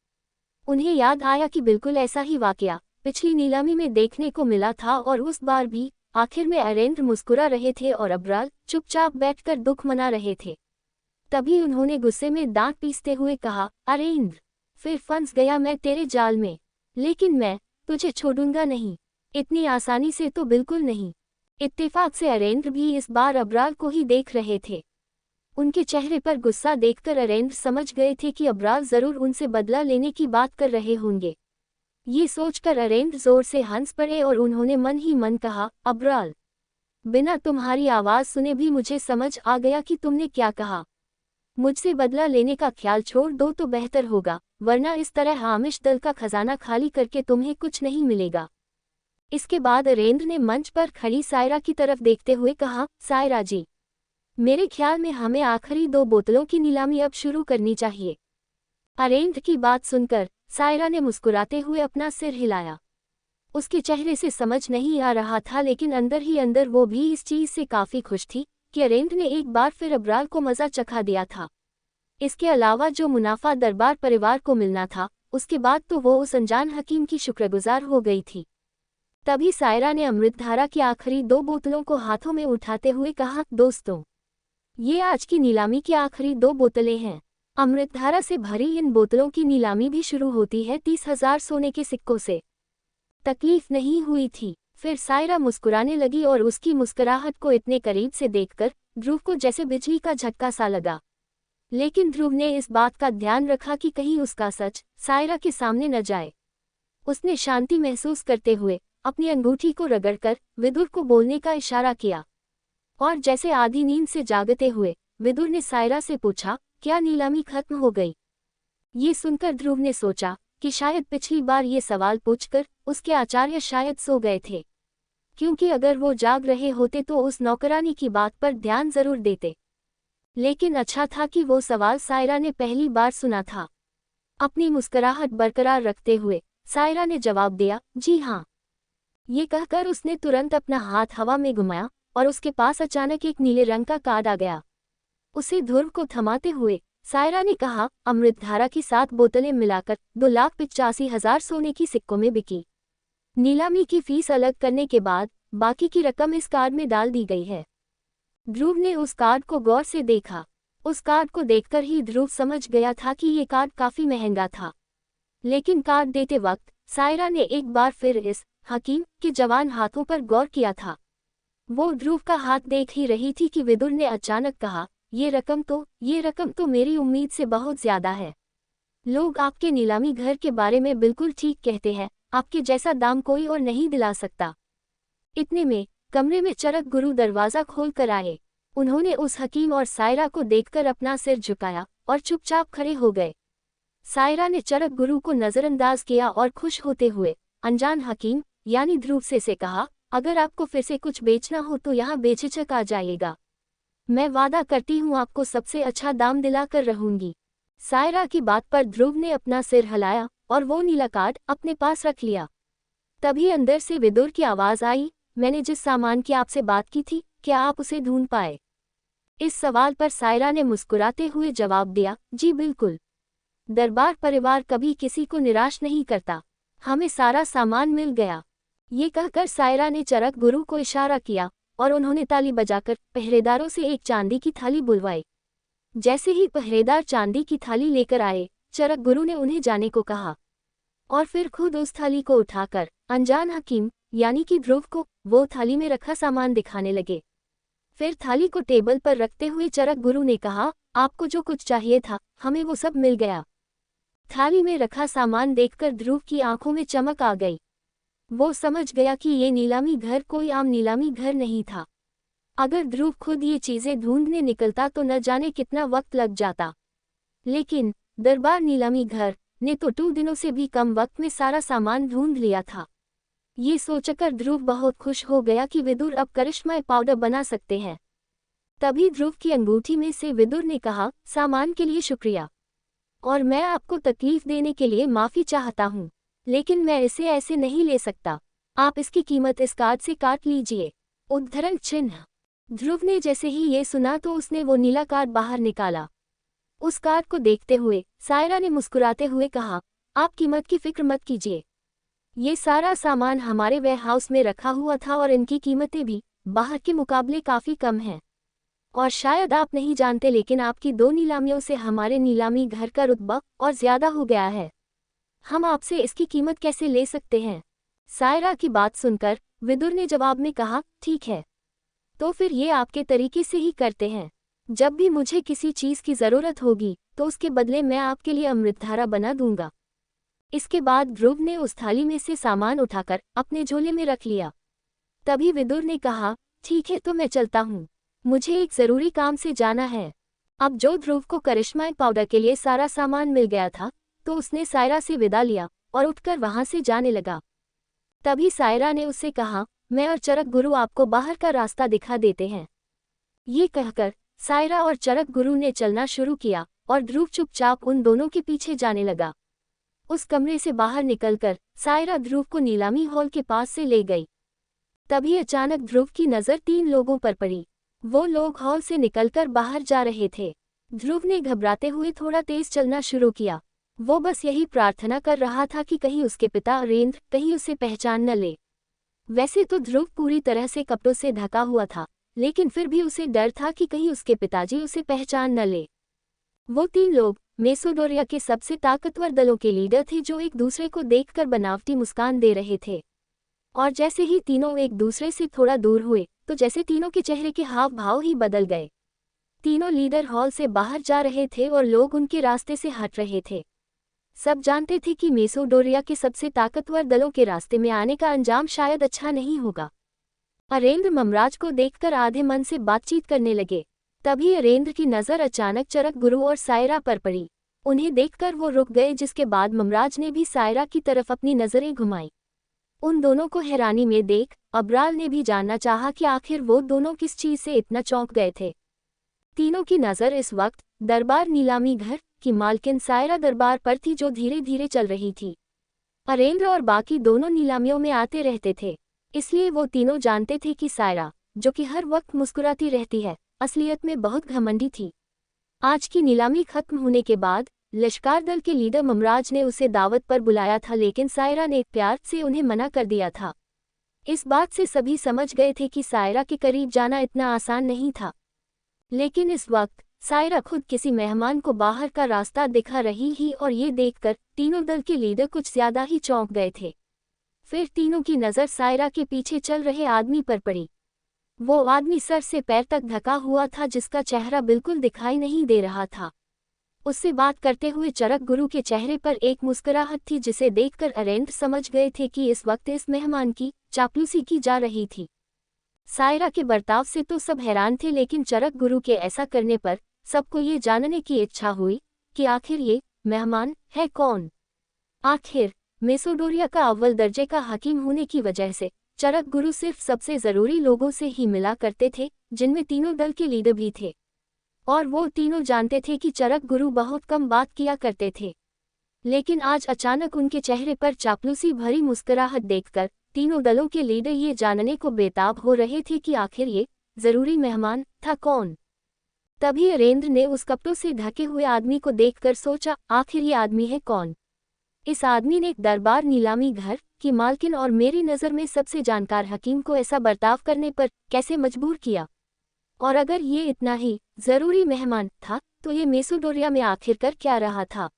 उन्हें याद आया कि बिल्कुल ऐसा ही वाकया पिछली नीलामी में देखने को मिला था, और उस बार भी आखिर में अरेंद्र मुस्कुरा रहे थे और अबराल चुपचाप बैठकर दुख मना रहे थे। तभी उन्होंने गुस्से में दांत पीसते हुए कहा, अरेंद्र, फिर फंस गया मैं तेरे जाल में, लेकिन मैं तुझे छोड़ूंगा नहीं, इतनी आसानी से तो बिल्कुल नहीं। इत्तेफाक से अरेंद्र भी इस बार अबराल को ही देख रहे थे। उनके चेहरे पर गुस्सा देखकर अरेंद्र समझ गए थे कि अबराल जरूर उनसे बदला लेने की बात कर रहे होंगे। ये सोचकर अरेंद्र जोर से हंस पड़े और उन्होंने मन ही मन कहा, अबराल, बिना तुम्हारी आवाज सुने भी मुझे समझ आ गया कि तुमने क्या कहा। मुझसे बदला लेने का ख्याल छोड़ दो तो बेहतर होगा, वरना इस तरह आमिश दल का खजाना खाली करके तुम्हें कुछ नहीं मिलेगा। इसके बाद अरेंद्र ने मंच पर खड़ी सायरा की तरफ देखते हुए कहा, सायरा जी, मेरे ख्याल में हमें आखिरी 2 बोतलों की नीलामी अब शुरू करनी चाहिए। अरेंद्र की बात सुनकर सायरा ने मुस्कुराते हुए अपना सिर हिलाया। उसके चेहरे से समझ नहीं आ रहा था, लेकिन अंदर ही अंदर वो भी इस चीज से काफी खुश थी कि अरेंद्र ने एक बार फिर अबराल को मजा चखा दिया था। इसके अलावा जो मुनाफा दरबार परिवार को मिलना था, उसके बाद तो वो उस अनजान हकीम की शुक्रगुजार हो गई थी। तभी सायरा ने अमृतधारा की आखिरी 2 बोतलों को हाथों में उठाते हुए कहा, दोस्तों, ये आज की नीलामी की आखिरी 2 बोतलें हैं। अमृतधारा से भरी इन बोतलों की नीलामी भी शुरू होती है 30,000 सोने के सिक्कों से। तकलीफ नहीं हुई थी। फिर सायरा मुस्कुराने लगी और उसकी मुस्कुराहट को इतने करीब से देखकर ध्रुव को जैसे बिजली का झटका सा लगा। लेकिन ध्रुव ने इस बात का ध्यान रखा कि कहीं उसका सच सायरा के सामने न जाए। उसने शांति महसूस करते हुए अपनी अंगूठी को रगड़कर विदुर को बोलने का इशारा किया, और जैसे आधी नींद से जागते हुए विदुर ने सायरा से पूछा, क्या नीलामी खत्म हो गई? ये सुनकर ध्रुव ने सोचा कि शायद पिछली बार ये सवाल पूछकर उसके आचार्य शायद सो गए थे, क्योंकि अगर वो जाग रहे होते तो उस नौकरानी की बात पर ध्यान जरूर देते। लेकिन अच्छा था कि वो सवाल सायरा ने पहली बार सुना था। अपनी मुस्कुराहट बरकरार रखते हुए सायरा ने जवाब दिया, जी हाँ। ये कहकर उसने तुरंत अपना हाथ हवा में घुमाया और उसके पास अचानक एक नीले रंग का कार्ड आ गया। उसे ध्रुव को थमाते हुए सायरा ने कहा, अमृतधारा की 7 बोतलें मिलाकर 2,85,000 सोने की सिक्कों में बिकी। नीलामी की फीस अलग करने के बाद बाकी की रकम इस कार्ड में डाल दी गई है। ध्रुव ने उस कार्ड को गौर से देखा। उस कार्ड को देखकर ही ध्रुव समझ गया था कि ये कार्ड काफी महंगा था। लेकिन कार्ड देते वक्त सायरा ने एक बार फिर इस हकीम के जवान हाथों पर गौर किया था। वो ध्रुव का हाथ देख ही रही थी कि विदुर ने अचानक कहा, ये रकम तो मेरी उम्मीद से बहुत ज्यादा है। लोग आपके नीलामी घर के बारे में बिल्कुल ठीक कहते हैं, आपके जैसा दाम कोई और नहीं दिला सकता। इतने में कमरे में चरक गुरु दरवाजा खोल कर आए। उन्होंने उस हकीम और सायरा को देखकर अपना सिर झुकाया और चुपचाप खड़े हो गए। सायरा ने चरक गुरु को नजरअंदाज किया और खुश होते हुए अनजान हकीम यानी ध्रुव से कहा, अगर आपको फिर से कुछ बेचना हो तो यहाँ बेझिझक आ जाइएगा। मैं वादा करती हूँ आपको सबसे अच्छा दाम दिलाकर रहूंगी। सायरा की बात पर ध्रुव ने अपना सिर हिलाया और वो नीला कार्ड अपने पास रख लिया। तभी अंदर से विदुर की आवाज आई, मैंने जिस सामान की आपसे बात की थी, क्या आप उसे ढूंढ पाए? इस सवाल पर सायरा ने मुस्कुराते हुए जवाब दिया, जी बिल्कुल। दरबार परिवार कभी किसी को निराश नहीं करता, हमें सारा सामान मिल गया। ये कहकर सायरा ने चरक गुरु को इशारा किया और उन्होंने ताली बजाकर पहरेदारों से एक चांदी की थाली बुलवाई। जैसे ही पहरेदार चांदी की थाली लेकर आए, चरक गुरु ने उन्हें जाने को कहा और फिर खुद उस थाली को उठाकर अनजान हकीम यानी कि ध्रुव को वो थाली में रखा सामान दिखाने लगे। फिर थाली को टेबल पर रखते हुए चरक गुरु ने कहा, आपको जो कुछ चाहिए था हमें वो सब मिल गया। थाली में रखा सामान देखकर ध्रुव की आंखों में चमक आ गई। वो समझ गया कि ये नीलामी घर कोई आम नीलामी घर नहीं था। अगर ध्रुव खुद ये चीजें ढूंढने निकलता तो न जाने कितना वक्त लग जाता, लेकिन दरबार नीलामी घर ने तो 2 दिनों से भी कम वक्त में सारा सामान ढूंढ लिया था। ये सोचकर ध्रुव बहुत खुश हो गया कि विदुर अब करिश्माई पाउडर बना सकते हैं। तभी ध्रुव की अंगूठी में से विदुर ने कहा, सामान के लिए शुक्रिया और मैं आपको तकलीफ देने के लिए माफी चाहता हूँ, लेकिन मैं इसे ऐसे नहीं ले सकता। आप इसकी कीमत इस कार्ड से काट लीजिए। उद्धरण चिन्ह। ध्रुव ने जैसे ही ये सुना तो उसने वो नीला कार्ड बाहर निकाला। उस कार्ड को देखते हुए सायरा ने मुस्कुराते हुए कहा, आप कीमत की फिक्र मत कीजिए। ये सारा सामान हमारे वेयरहाउस में रखा हुआ था और इनकी कीमतें भी बाहर के मुकाबले काफ़ी कम हैं। और शायद आप नहीं जानते, लेकिन आपकी 2 नीलामियों से हमारे नीलामी घर का रुतबा और ज़्यादा हो गया है। हम आपसे इसकी कीमत कैसे ले सकते हैं? सायरा की बात सुनकर विदुर ने जवाब में कहा, ठीक है, तो फिर ये आपके तरीके से ही करते हैं। जब भी मुझे किसी चीज़ की ज़रूरत होगी तो उसके बदले मैं आपके लिए अमृतधारा बना दूंगा। इसके बाद ध्रुव ने उस थाली में से सामान उठाकर अपने झोले में रख लिया। तभी विदुर ने कहा, ठीक है, तो मैं चलता हूँ, मुझे एक ज़रूरी काम से जाना है। अब जो ध्रुव को करिश्माई पाउडर के लिए सारा सामान मिल गया था तो उसने सायरा से विदा लिया और उठकर वहां से जाने लगा। तभी सायरा ने उससे कहा, मैं और चरक गुरु आपको बाहर का रास्ता दिखा देते हैं। ये कहकर सायरा और चरक गुरु ने चलना शुरू किया और ध्रुव चुपचाप उन दोनों के पीछे जाने लगा। उस कमरे से बाहर निकलकर सायरा ध्रुव को नीलामी हॉल के पास से ले गई। तभी अचानक ध्रुव की नज़र 3 लोगों पर पड़ी। वो लोग हॉल से निकलकर बाहर जा रहे थे। ध्रुव ने घबराते हुए थोड़ा तेज चलना शुरू किया। वो बस यही प्रार्थना कर रहा था कि कहीं उसके पिता अरेंद्र कहीं उसे पहचान न ले। वैसे तो ध्रुव पूरी तरह से कपड़ों से ढका हुआ था, लेकिन फिर भी उसे डर था कि कहीं उसके पिताजी उसे पहचान न ले। वो 3 लोग मेसोडोरिया के सबसे ताकतवर दलों के लीडर थे जो एक दूसरे को देखकर बनावटी मुस्कान दे रहे थे। और जैसे ही तीनों एक दूसरे से थोड़ा दूर हुए तो जैसे तीनों के चेहरे के हाव भाव ही बदल गए। तीनों लीडर हॉल से बाहर जा रहे थे और लोग उनके रास्ते से हट रहे थे। सब जानते थे कि मेसोडोरिया के सबसे ताकतवर दलों के रास्ते में आने का अंजाम शायद अच्छा नहीं होगा। अरेंद्र ममराज को देखकर आधे मन से बातचीत करने लगे। तभी अरेंद्र की नज़र अचानक चरक गुरु और सायरा पर पड़ी। उन्हें देखकर वो रुक गए, जिसके बाद ममराज ने भी सायरा की तरफ अपनी नज़रें घुमाई। उन दोनों को हैरानी में देख अबराल ने भी जानना चाहा कि आखिर वो दोनों किस चीज़ से इतना चौंक गए थे। तीनों की नज़र इस वक्त दरबार नीलामी घर की मालकिन सायरा दरबार पर थी, जो धीरे धीरे चल रही थी। अरेंद्र और बाकी दोनों नीलामियों में आते रहते थे, इसलिए वो तीनों जानते थे कि सायरा, जो कि हर वक्त मुस्कुराती रहती है, असलियत में बहुत घमंडी थी। आज की नीलामी खत्म होने के बाद लश्कार दल के लीडर ममराज ने उसे दावत पर बुलाया था, लेकिन सायरा ने प्यार से उन्हें मना कर दिया था। इस बात से सभी समझ गए थे कि सायरा के करीब जाना इतना आसान नहीं था। लेकिन इस वक्त सायरा खुद किसी मेहमान को बाहर का रास्ता दिखा रही ही, और ये देखकर तीनों दल के लीडर कुछ ज्यादा ही चौंक गए थे। फिर तीनों की नज़र सायरा के पीछे चल रहे आदमी पर पड़ी। वो आदमी सर से पैर तक ढका हुआ था, जिसका चेहरा बिल्कुल दिखाई नहीं दे रहा था। उससे बात करते हुए चरक गुरु के चेहरे पर एक मुस्कुराहट थी, जिसे देखकर अरेंद्र समझ गए थे कि इस वक्त इस मेहमान की चापलूसी की जा रही थी। सायरा के बर्ताव से तो सब हैरान थे, लेकिन चरक गुरु के ऐसा करने पर सबको ये जानने की इच्छा हुई कि आखिर ये मेहमान है कौन। आखिर मेसोडोरिया का अव्वल दर्जे का हकीम होने की वजह से चरक गुरु सिर्फ सबसे ज़रूरी लोगों से ही मिला करते थे, जिनमें तीनों दल के लीडर भी थे। और वो तीनों जानते थे कि चरक गुरु बहुत कम बात किया करते थे, लेकिन आज अचानक उनके चेहरे पर चापलूसी भरी मुस्कुराहट देखकर तीनों दलों के लीडर ये जानने को बेताब हो रहे थे कि आखिर ये ज़रूरी मेहमान था कौन। तभी अरेंद्र ने उस कपड़ों से ढके हुए आदमी को देखकर सोचा, आखिर ये आदमी है कौन। इस आदमी ने दरबार नीलामी घर की मालकिन और मेरी नज़र में सबसे जानकार हकीम को ऐसा बर्ताव करने पर कैसे मजबूर किया। और अगर ये इतना ही जरूरी मेहमान था तो ये मेसोडोरिया में आखिरकार क्या रहा था?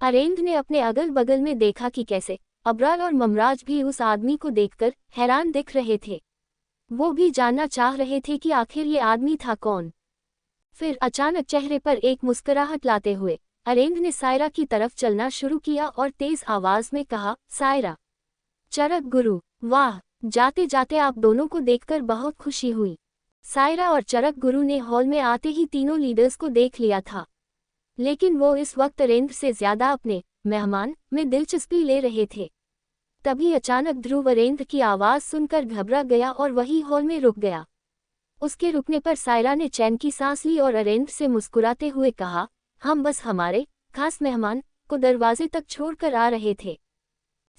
अरेंद्र ने अपने अगल बगल में देखा कि कैसे अबराल और ममराज भी उस आदमी को देखकर हैरान दिख रहे थे। वो भी जानना चाह रहे थे कि आखिर ये आदमी था कौन। फिर अचानक चेहरे पर एक मुस्कुराहट लाते हुए अरेंद्र ने सायरा की तरफ चलना शुरू किया और तेज आवाज में कहा, सायरा, चरक गुरु, वाह, जाते जाते आप दोनों को देखकर बहुत खुशी हुई। सायरा और चरक गुरु ने हॉल में आते ही तीनों लीडर्स को देख लिया था, लेकिन वो इस वक्त अरेंद्र से ज्यादा अपने मेहमान में दिलचस्पी ले रहे थे। तभी अचानक ध्रुव अरेंद्र की आवाज सुनकर घबरा गया और वही हॉल में रुक गया। उसके रुकने पर सायरा ने चैन की सांस ली और अरेंद्र से मुस्कुराते हुए कहा, हम बस हमारे खास मेहमान को दरवाजे तक छोड़कर आ रहे थे।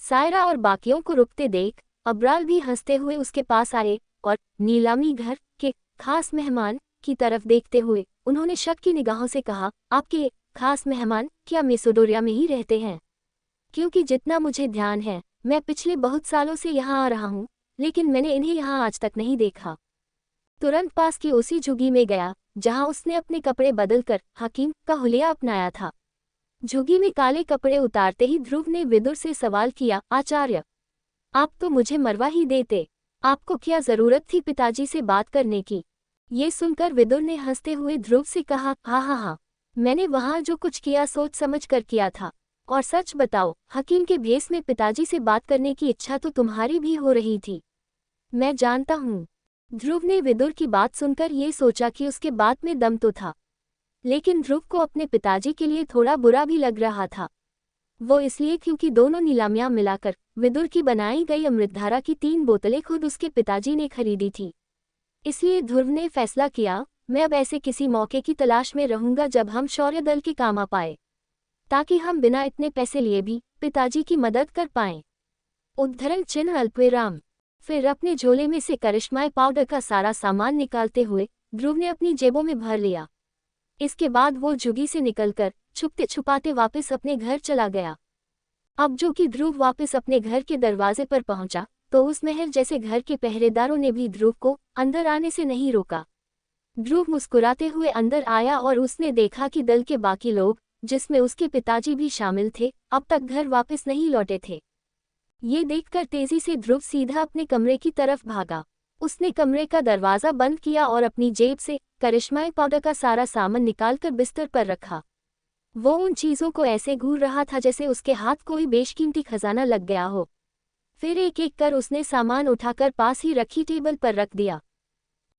सायरा और बाकियों को रुकते देख अबराल भी हंसते हुए उसके पास आए और नीलामी घर के खास मेहमान की तरफ देखते हुए उन्होंने शक की निगाहों से कहा, आपके खास मेहमान क्या मेसोडोरिया में ही रहते हैं? क्योंकि जितना मुझे ध्यान है मैं पिछले बहुत सालों से यहाँ आ रहा हूँ, लेकिन मैंने इन्हें यहाँ आज तक नहीं देखा। तुरंत पास की उसी झुग्गी में गया जहाँ उसने अपने कपड़े बदलकर हकीम का हुलिया अपनाया था। झुग्गी में काले कपड़े उतारते ही ध्रुव ने विदुर से सवाल किया, आचार्य, आप तो मुझे मरवा ही देते, आपको क्या जरूरत थी पिताजी से बात करने की? ये सुनकर विदुर ने हंसते हुए ध्रुव से कहा, हाँ, मैंने वहाँ जो कुछ किया सोच समझ कर किया था। और सच बताओ, हकीम के भेस में पिताजी से बात करने की इच्छा तो तुम्हारी भी हो रही थी, मैं जानता हूँ। ध्रुव ने विदुर की बात सुनकर ये सोचा कि उसके बात में दम तो था, लेकिन ध्रुव को अपने पिताजी के लिए थोड़ा बुरा भी लग रहा था। वो इसलिए क्योंकि दोनों नीलामियां मिलाकर विदुर की बनाई गई अमृतधारा की 3 बोतलें खुद उसके पिताजी ने खरीदी थी। इसलिए ध्रुव ने फैसला किया, मैं अब ऐसे किसी मौके की तलाश में रहूंगा जब हम शौर्य दल के काम आ पाए, ताकि हम बिना इतने पैसे लिए भी पिताजी की मदद कर पाएं। उद्धरण चिन्ह अल्पविराम। फिर अपने झोले में से करिश्माई पाउडर का सारा सामान निकालते हुए ध्रुव ने अपनी जेबों में भर लिया। इसके बाद वो झुग्गी से निकलकर छुपते छुपाते वापस अपने घर चला गया। अब जो कि ध्रुव वापस अपने घर के दरवाजे पर पहुंचा तो उस महल जैसे घर के पहरेदारों ने भी ध्रुव को अंदर आने से नहीं रोका। ध्रुव मुस्कुराते हुए अंदर आया और उसने देखा कि दल के बाकी लोग, जिसमें उसके पिताजी भी शामिल थे, अब तक घर वापस नहीं लौटे थे। ये देखकर तेजी से ध्रुव सीधा अपने कमरे की तरफ भागा। उसने कमरे का दरवाजा बंद किया और अपनी जेब से करिश्माई पाउडर का सारा सामान निकालकर बिस्तर पर रखा। वो उन चीजों को ऐसे घूर रहा था जैसे उसके हाथ कोई बेशकीमती खजाना लग गया हो। फिर एक एक कर उसने सामान उठाकर पास ही रखी टेबल पर रख दिया।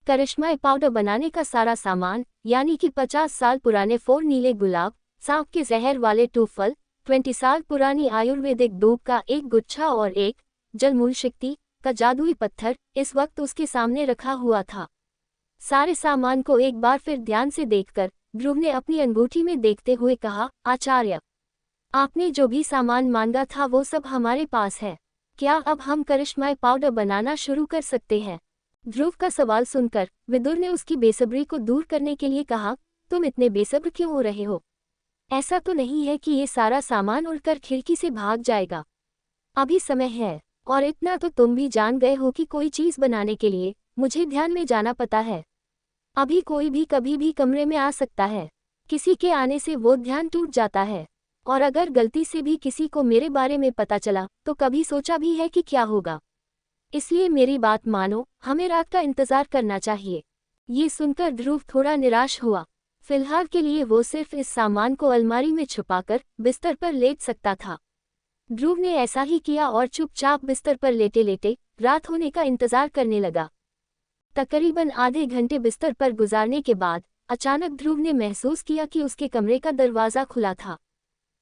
करिश्माई पाउडर बनाने का सारा सामान, यानी कि 50 साल पुराने 4 नीले गुलाब, सांप के जहर वाले 2 फल, 20 साल पुरानी आयुर्वेदिक धूप का एक गुच्छा और एक जलमूल शक्ति का जादुई पत्थर इस वक्त उसके सामने रखा हुआ था। सारे सामान को एक बार फिर ध्यान से देखकर ध्रुव ने अपनी अंगूठी में देखते हुए कहा, आचार्य, आपने जो भी सामान मांगा था वो सब हमारे पास है। क्या अब हम करिश्माई पाउडर बनाना शुरू कर सकते हैं? ध्रुव का सवाल सुनकर विदुर ने उसकी बेसब्री को दूर करने के लिए कहा, तुम इतने बेसब्र क्यों हो रहे हो? ऐसा तो नहीं है कि ये सारा सामान उड़कर खिड़की से भाग जाएगा। अभी समय है, और इतना तो तुम भी जान गए हो कि कोई चीज बनाने के लिए मुझे ध्यान में जाना पता है। अभी कोई भी कभी भी कमरे में आ सकता है, किसी के आने से वो ध्यान टूट जाता है, और अगर गलती से भी किसी को मेरे बारे में पता चला तो कभी सोचा भी है कि क्या होगा। इसलिए मेरी बात मानो, हमें रात का इंतजार करना चाहिए। ये सुनकर ध्रुव थोड़ा निराश हुआ। फिलहाल के लिए वो सिर्फ इस सामान को अलमारी में छुपाकर बिस्तर पर लेट सकता था। ध्रुव ने ऐसा ही किया और चुपचाप बिस्तर पर लेटे लेटे रात होने का इंतजार करने लगा। तकरीबन आधे घंटे बिस्तर पर गुजारने के बाद अचानक ध्रुव ने महसूस किया कि उसके कमरे का दरवाजा खुला था।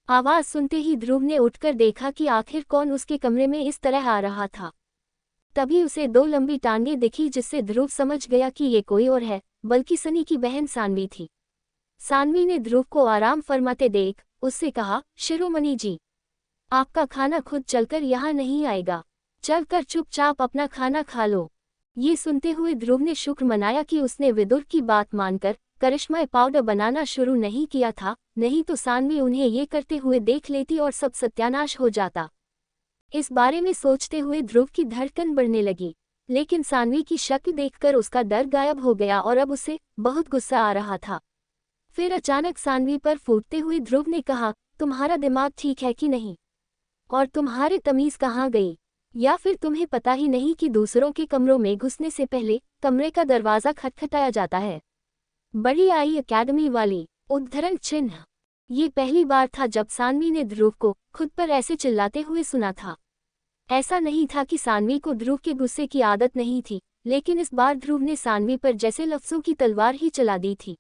आवाज सुनते ही ध्रुव ने उठकर देखा कि आखिर कौन उसके कमरे में इस तरह आ रहा था। तभी उसे 2 लंबी टांगें दिखी, जिससे ध्रुव समझ गया कि ये कोई और है बल्कि सनी की बहन सानवी थी। सानवी ने ध्रुव को आराम फरमाते देख उससे कहा, शिरोमणि जी, आपका खाना खुद चलकर यहाँ नहीं आएगा, चलकर चुपचाप अपना खाना खा लो। ये सुनते हुए ध्रुव ने शुक्र मनाया कि उसने विदुर की बात मानकर करिश्माई पाउडर बनाना शुरू नहीं किया था, नहीं तो सानवी उन्हें ये करते हुए देख लेती और सब सत्यानाश हो जाता। इस बारे में सोचते हुए ध्रुव की धड़कन बढ़ने लगी। लेकिन सानवी की शक्ल देखकर उसका डर गायब हो गया और अब उसे बहुत गुस्सा आ रहा था। फिर अचानक सानवी पर फूटते हुए ध्रुव ने कहा, तुम्हारा दिमाग ठीक है कि नहीं? और तुम्हारी तमीज कहाँ गई? या फिर तुम्हें पता ही नहीं कि दूसरों के कमरों में घुसने से पहले कमरे का दरवाजा खटखटाया जाता है? बड़ी आई एकेडमी वाली उद्धरण चिन्ह। ये पहली बार था जब सानवी ने ध्रुव को खुद पर ऐसे चिल्लाते हुए सुना था। ऐसा नहीं था कि सानवी को ध्रुव के गुस्से की आदत नहीं थी, लेकिन इस बार ध्रुव ने सानवी पर जैसे लफ्जों की तलवार ही चला दी थी,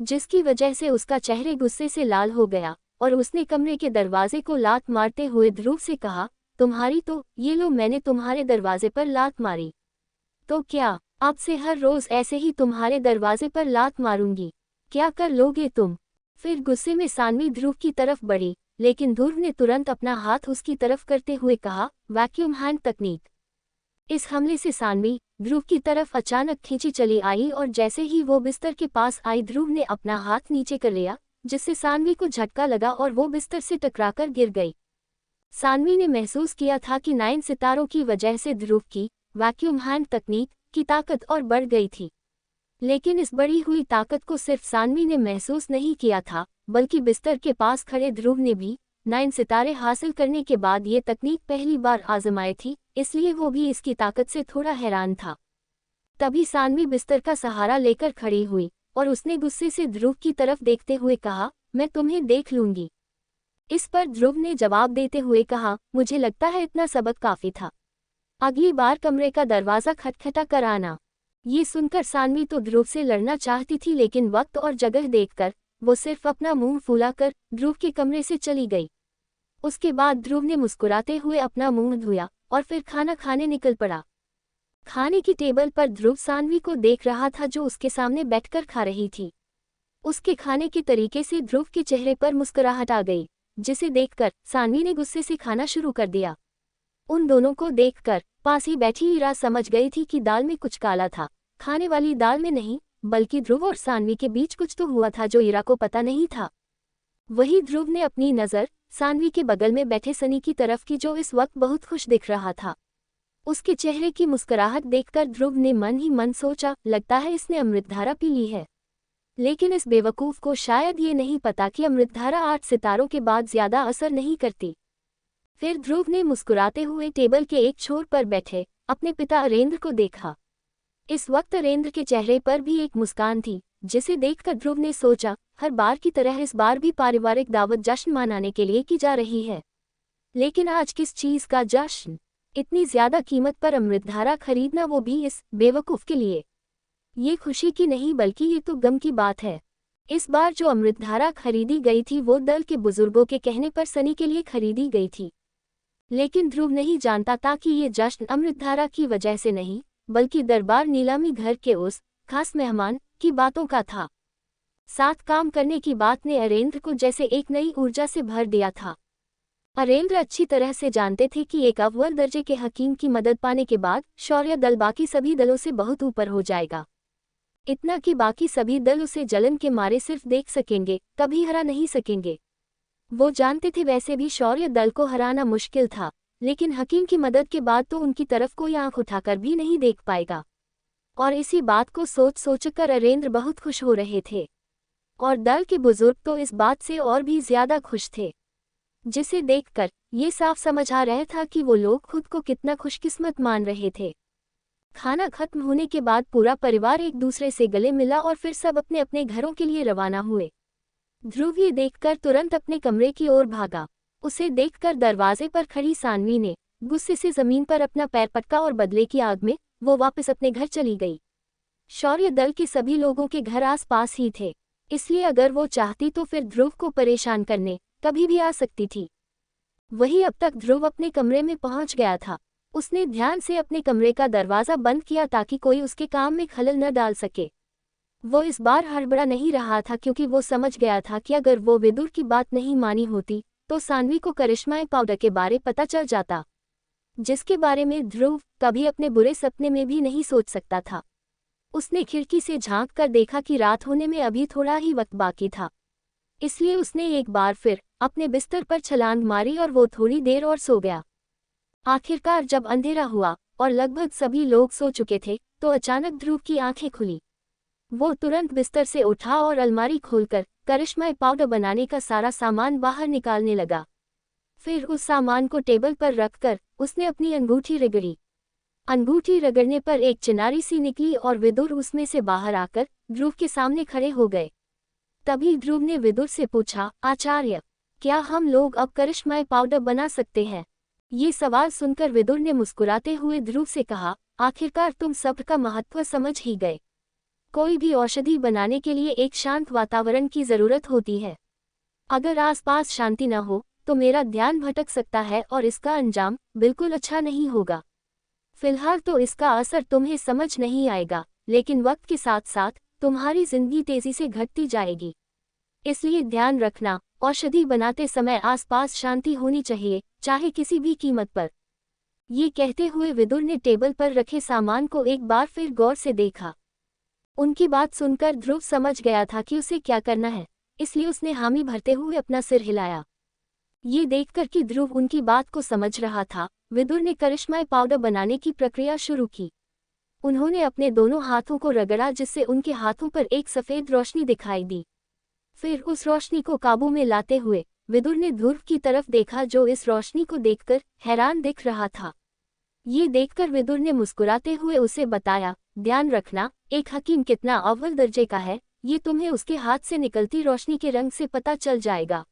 जिसकी वजह से उसका चेहरे गुस्से से लाल हो गया और उसने कमरे के दरवाजे को लात मारते हुए ध्रुव से कहा, तुम्हारी तो ये लो, मैंने तुम्हारे दरवाजे पर लात मारी तो क्या अब से हर रोज ऐसे ही तुम्हारे दरवाजे पर लात मारूंगी? क्या कर लोगे तुम? फिर गुस्से में सानवी ध्रुव की तरफ बढ़ी, लेकिन ध्रुव ने तुरंत अपना हाथ उसकी तरफ करते हुए कहा, वैक्यूम हैंड तकनीक। इस हमले से सानवी ध्रुव की तरफ अचानक खींची चली आई और जैसे ही वो बिस्तर के पास आई ध्रुव ने अपना हाथ नीचे कर लिया, जिससे सानवी को झटका लगा और वो बिस्तर से टकराकर गिर गई। सानवी ने महसूस किया था कि 9 सितारों की वजह से ध्रुव की वैक्यूम हैंड तकनीक की ताकत और बढ़ गई थी। लेकिन इस बढ़ी हुई ताकत को सिर्फ सानवी ने महसूस नहीं किया था, बल्कि बिस्तर के पास खड़े ध्रुव ने भी 9 सितारे हासिल करने के बाद ये तकनीक पहली बार आजमाई थी, इसलिए वो भी इसकी ताकत से थोड़ा हैरान था। तभी सानवी बिस्तर का सहारा लेकर खड़ी हुई और उसने गुस्से से ध्रुव की तरफ देखते हुए कहा, मैं तुम्हें देख लूंगी। इस पर ध्रुव ने जवाब देते हुए कहा, मुझे लगता है इतना सबक काफी था, अगली बार कमरे का दरवाजा खटखटा कर आना। ये सुनकर सानवी तो ध्रुव से लड़ना चाहती थी, लेकिन वक्त और जगह देखकर वो सिर्फ अपना मुंह फुलाकर ध्रुव के कमरे से चली गई। उसके बाद ध्रुव ने मुस्कुराते हुए अपना मुंह धोया और फिर खाना खाने निकल पड़ा। खाने की टेबल पर ध्रुव सानवी को देख रहा था, जो उसके सामने बैठकर खा रही थी। उसके खाने के तरीके से ध्रुव के चेहरे पर मुस्कुराहट आ गई, जिसे देखकर सानवी ने गुस्से से खाना शुरू कर दिया। उन दोनों को देखकर पास ही बैठी ईरा समझ गई थी कि दाल में कुछ काला था। खाने वाली दाल में नहीं, बल्कि ध्रुव और सानवी के बीच कुछ तो हुआ था जो ईरा को पता नहीं था। वही ध्रुव ने अपनी नज़र सानवी के बगल में बैठे सनी की तरफ की, जो इस वक्त बहुत खुश दिख रहा था। उसके चेहरे की मुस्कुराहट देखकर ध्रुव ने मन ही मन सोचा, लगता है इसने अमृतधारा पी ली है। लेकिन इस बेवकूफ़ को शायद ये नहीं पता कि अमृतधारा 8 सितारों के बाद ज्यादा असर नहीं करती। फिर ध्रुव ने मुस्कुराते हुए टेबल के एक छोर पर बैठे अपने पिता अरेंद्र को देखा। इस वक्त अरेंद्र के चेहरे पर भी एक मुस्कान थी, जिसे देखकर ध्रुव ने सोचा, हर बार की तरह इस बार भी पारिवारिक दावत जश्न मनाने के लिए की जा रही है। लेकिन आज किस चीज़ का जश्न? इतनी ज्यादा कीमत पर अमृतधारा खरीदना, वो भी इस बेवकूफ़ के लिए। ये खुशी की नहीं, बल्कि ये तो गम की बात है। इस बार जो अमृतधारा खरीदी गई थी वो दल के बुजुर्गों के कहने पर सनी के लिए खरीदी गई थी। लेकिन ध्रुव नहीं जानता था कि ये जश्न अमृतधारा की वजह से नहीं, बल्कि दरबार नीलामी घर के उस खास मेहमान की बातों का था। साथ काम करने की बात ने अरेंद्र को जैसे एक नई ऊर्जा से भर दिया था। अरेंद्र अच्छी तरह से जानते थे कि एक अव्वल दर्जे के हकीम की मदद पाने के बाद शौर्य दल बाकी सभी दलों से बहुत ऊपर हो जाएगा। इतना कि बाकी सभी दल उसे जलन के मारे सिर्फ देख सकेंगे, कभी हरा नहीं सकेंगे। वो जानते थे वैसे भी शौर्य दल को हराना मुश्किल था, लेकिन हकीम की मदद के बाद तो उनकी तरफ कोई आंख उठाकर भी नहीं देख पाएगा। और इसी बात को सोचकर अरेंद्र बहुत खुश हो रहे थे, और दल के बुजुर्ग तो इस बात से और भी ज्यादा खुश थे, जिसे देखकर ये साफ समझ आ रहा था कि वो लोग खुद को कितना खुशकिस्मत मान रहे थे। खाना खत्म होने के बाद पूरा परिवार एक दूसरे से गले मिला और फिर सब अपने अपने घरों के लिए रवाना हुए। ध्रुव ये देखकर तुरंत अपने कमरे की ओर भागा। उसे देखकर दरवाजे पर खड़ी सानवी ने गुस्से से जमीन पर अपना पैर पटका और बदले की आग में वो वापस अपने घर चली गई। शौर्य दल के सभी लोगों के घर आसपास ही थे, इसलिए अगर वो चाहती तो फिर ध्रुव को परेशान करने कभी भी आ सकती थी। वही अब तक ध्रुव अपने कमरे में पहुंच गया था। उसने ध्यान से अपने कमरे का दरवाजा बंद किया ताकि कोई उसके काम में खलल न डाल सके। वो इस बार हड़बड़ा नहीं रहा था, क्योंकि वो समझ गया था कि अगर वो विदुर की बात नहीं मानी होती तो सानवी को करिश्माई पाउडर के बारे पता चल जाता, जिसके बारे में ध्रुव कभी अपने बुरे सपने में भी नहीं सोच सकता था। उसने खिड़की से झांक कर देखा कि रात होने में अभी थोड़ा ही वक्त बाकी था, इसलिए उसने एक बार फिर अपने बिस्तर पर छलांग मारी और वो थोड़ी देर और सो गया। आखिरकार जब अंधेरा हुआ और लगभग सभी लोग सो चुके थे तो अचानक ध्रुव की आंखें खुली। वो तुरंत बिस्तर से उठा और अलमारी खोलकर करिश्माई पाउडर बनाने का सारा सामान बाहर निकालने लगा। फिर उस सामान को टेबल पर रखकर उसने अपनी अंगूठी रगड़ी। अंगूठी रगड़ने पर एक चिनारी सी निकली और विदुर उसमें से बाहर आकर ध्रुव के सामने खड़े हो गए। तभी ध्रुव ने विदुर से पूछा, आचार्य, क्या हम लोग अब करिश्माई पाउडर बना सकते हैं? ये सवाल सुनकर विदुर ने मुस्कुराते हुए ध्रुव से कहा, आखिरकार तुम सब्र का महत्व समझ ही गए। कोई भी औषधि बनाने के लिए एक शांत वातावरण की जरूरत होती है। अगर आसपास शांति न हो तो मेरा ध्यान भटक सकता है और इसका अंजाम बिल्कुल अच्छा नहीं होगा। फिलहाल तो इसका असर तुम्हें समझ नहीं आएगा, लेकिन वक्त के साथ साथ तुम्हारी जिंदगी तेजी से घटती जाएगी। इसलिए ध्यान रखना, औषधि बनाते समय आसपास शांति होनी चाहिए, चाहे किसी भी कीमत पर। ये कहते हुए विदुर ने टेबल पर रखे सामान को एक बार फिर गौर से देखा। उनकी बात सुनकर ध्रुव समझ गया था कि उसे क्या करना है, इसलिए उसने हामी भरते हुए अपना सिर हिलाया। ये देखकर कि ध्रुव उनकी बात को समझ रहा था, विदुर ने करिश्माई पाउडर बनाने की प्रक्रिया शुरू की। उन्होंने अपने दोनों हाथों को रगड़ा जिससे उनके हाथों पर एक सफ़ेद रोशनी दिखाई दी। फिर उस रोशनी को काबू में लाते हुए विदुर ने ध्रुव की तरफ देखा जो इस रोशनी को देखकर हैरान दिख रहा था। ये देखकर विदुर ने मुस्कुराते हुए उसे बताया, ध्यान रखना, एक हकीम कितना अव्वल दर्जे का है ये तुम्हें उसके हाथ से निकलती रोशनी के रंग से पता चल जाएगा।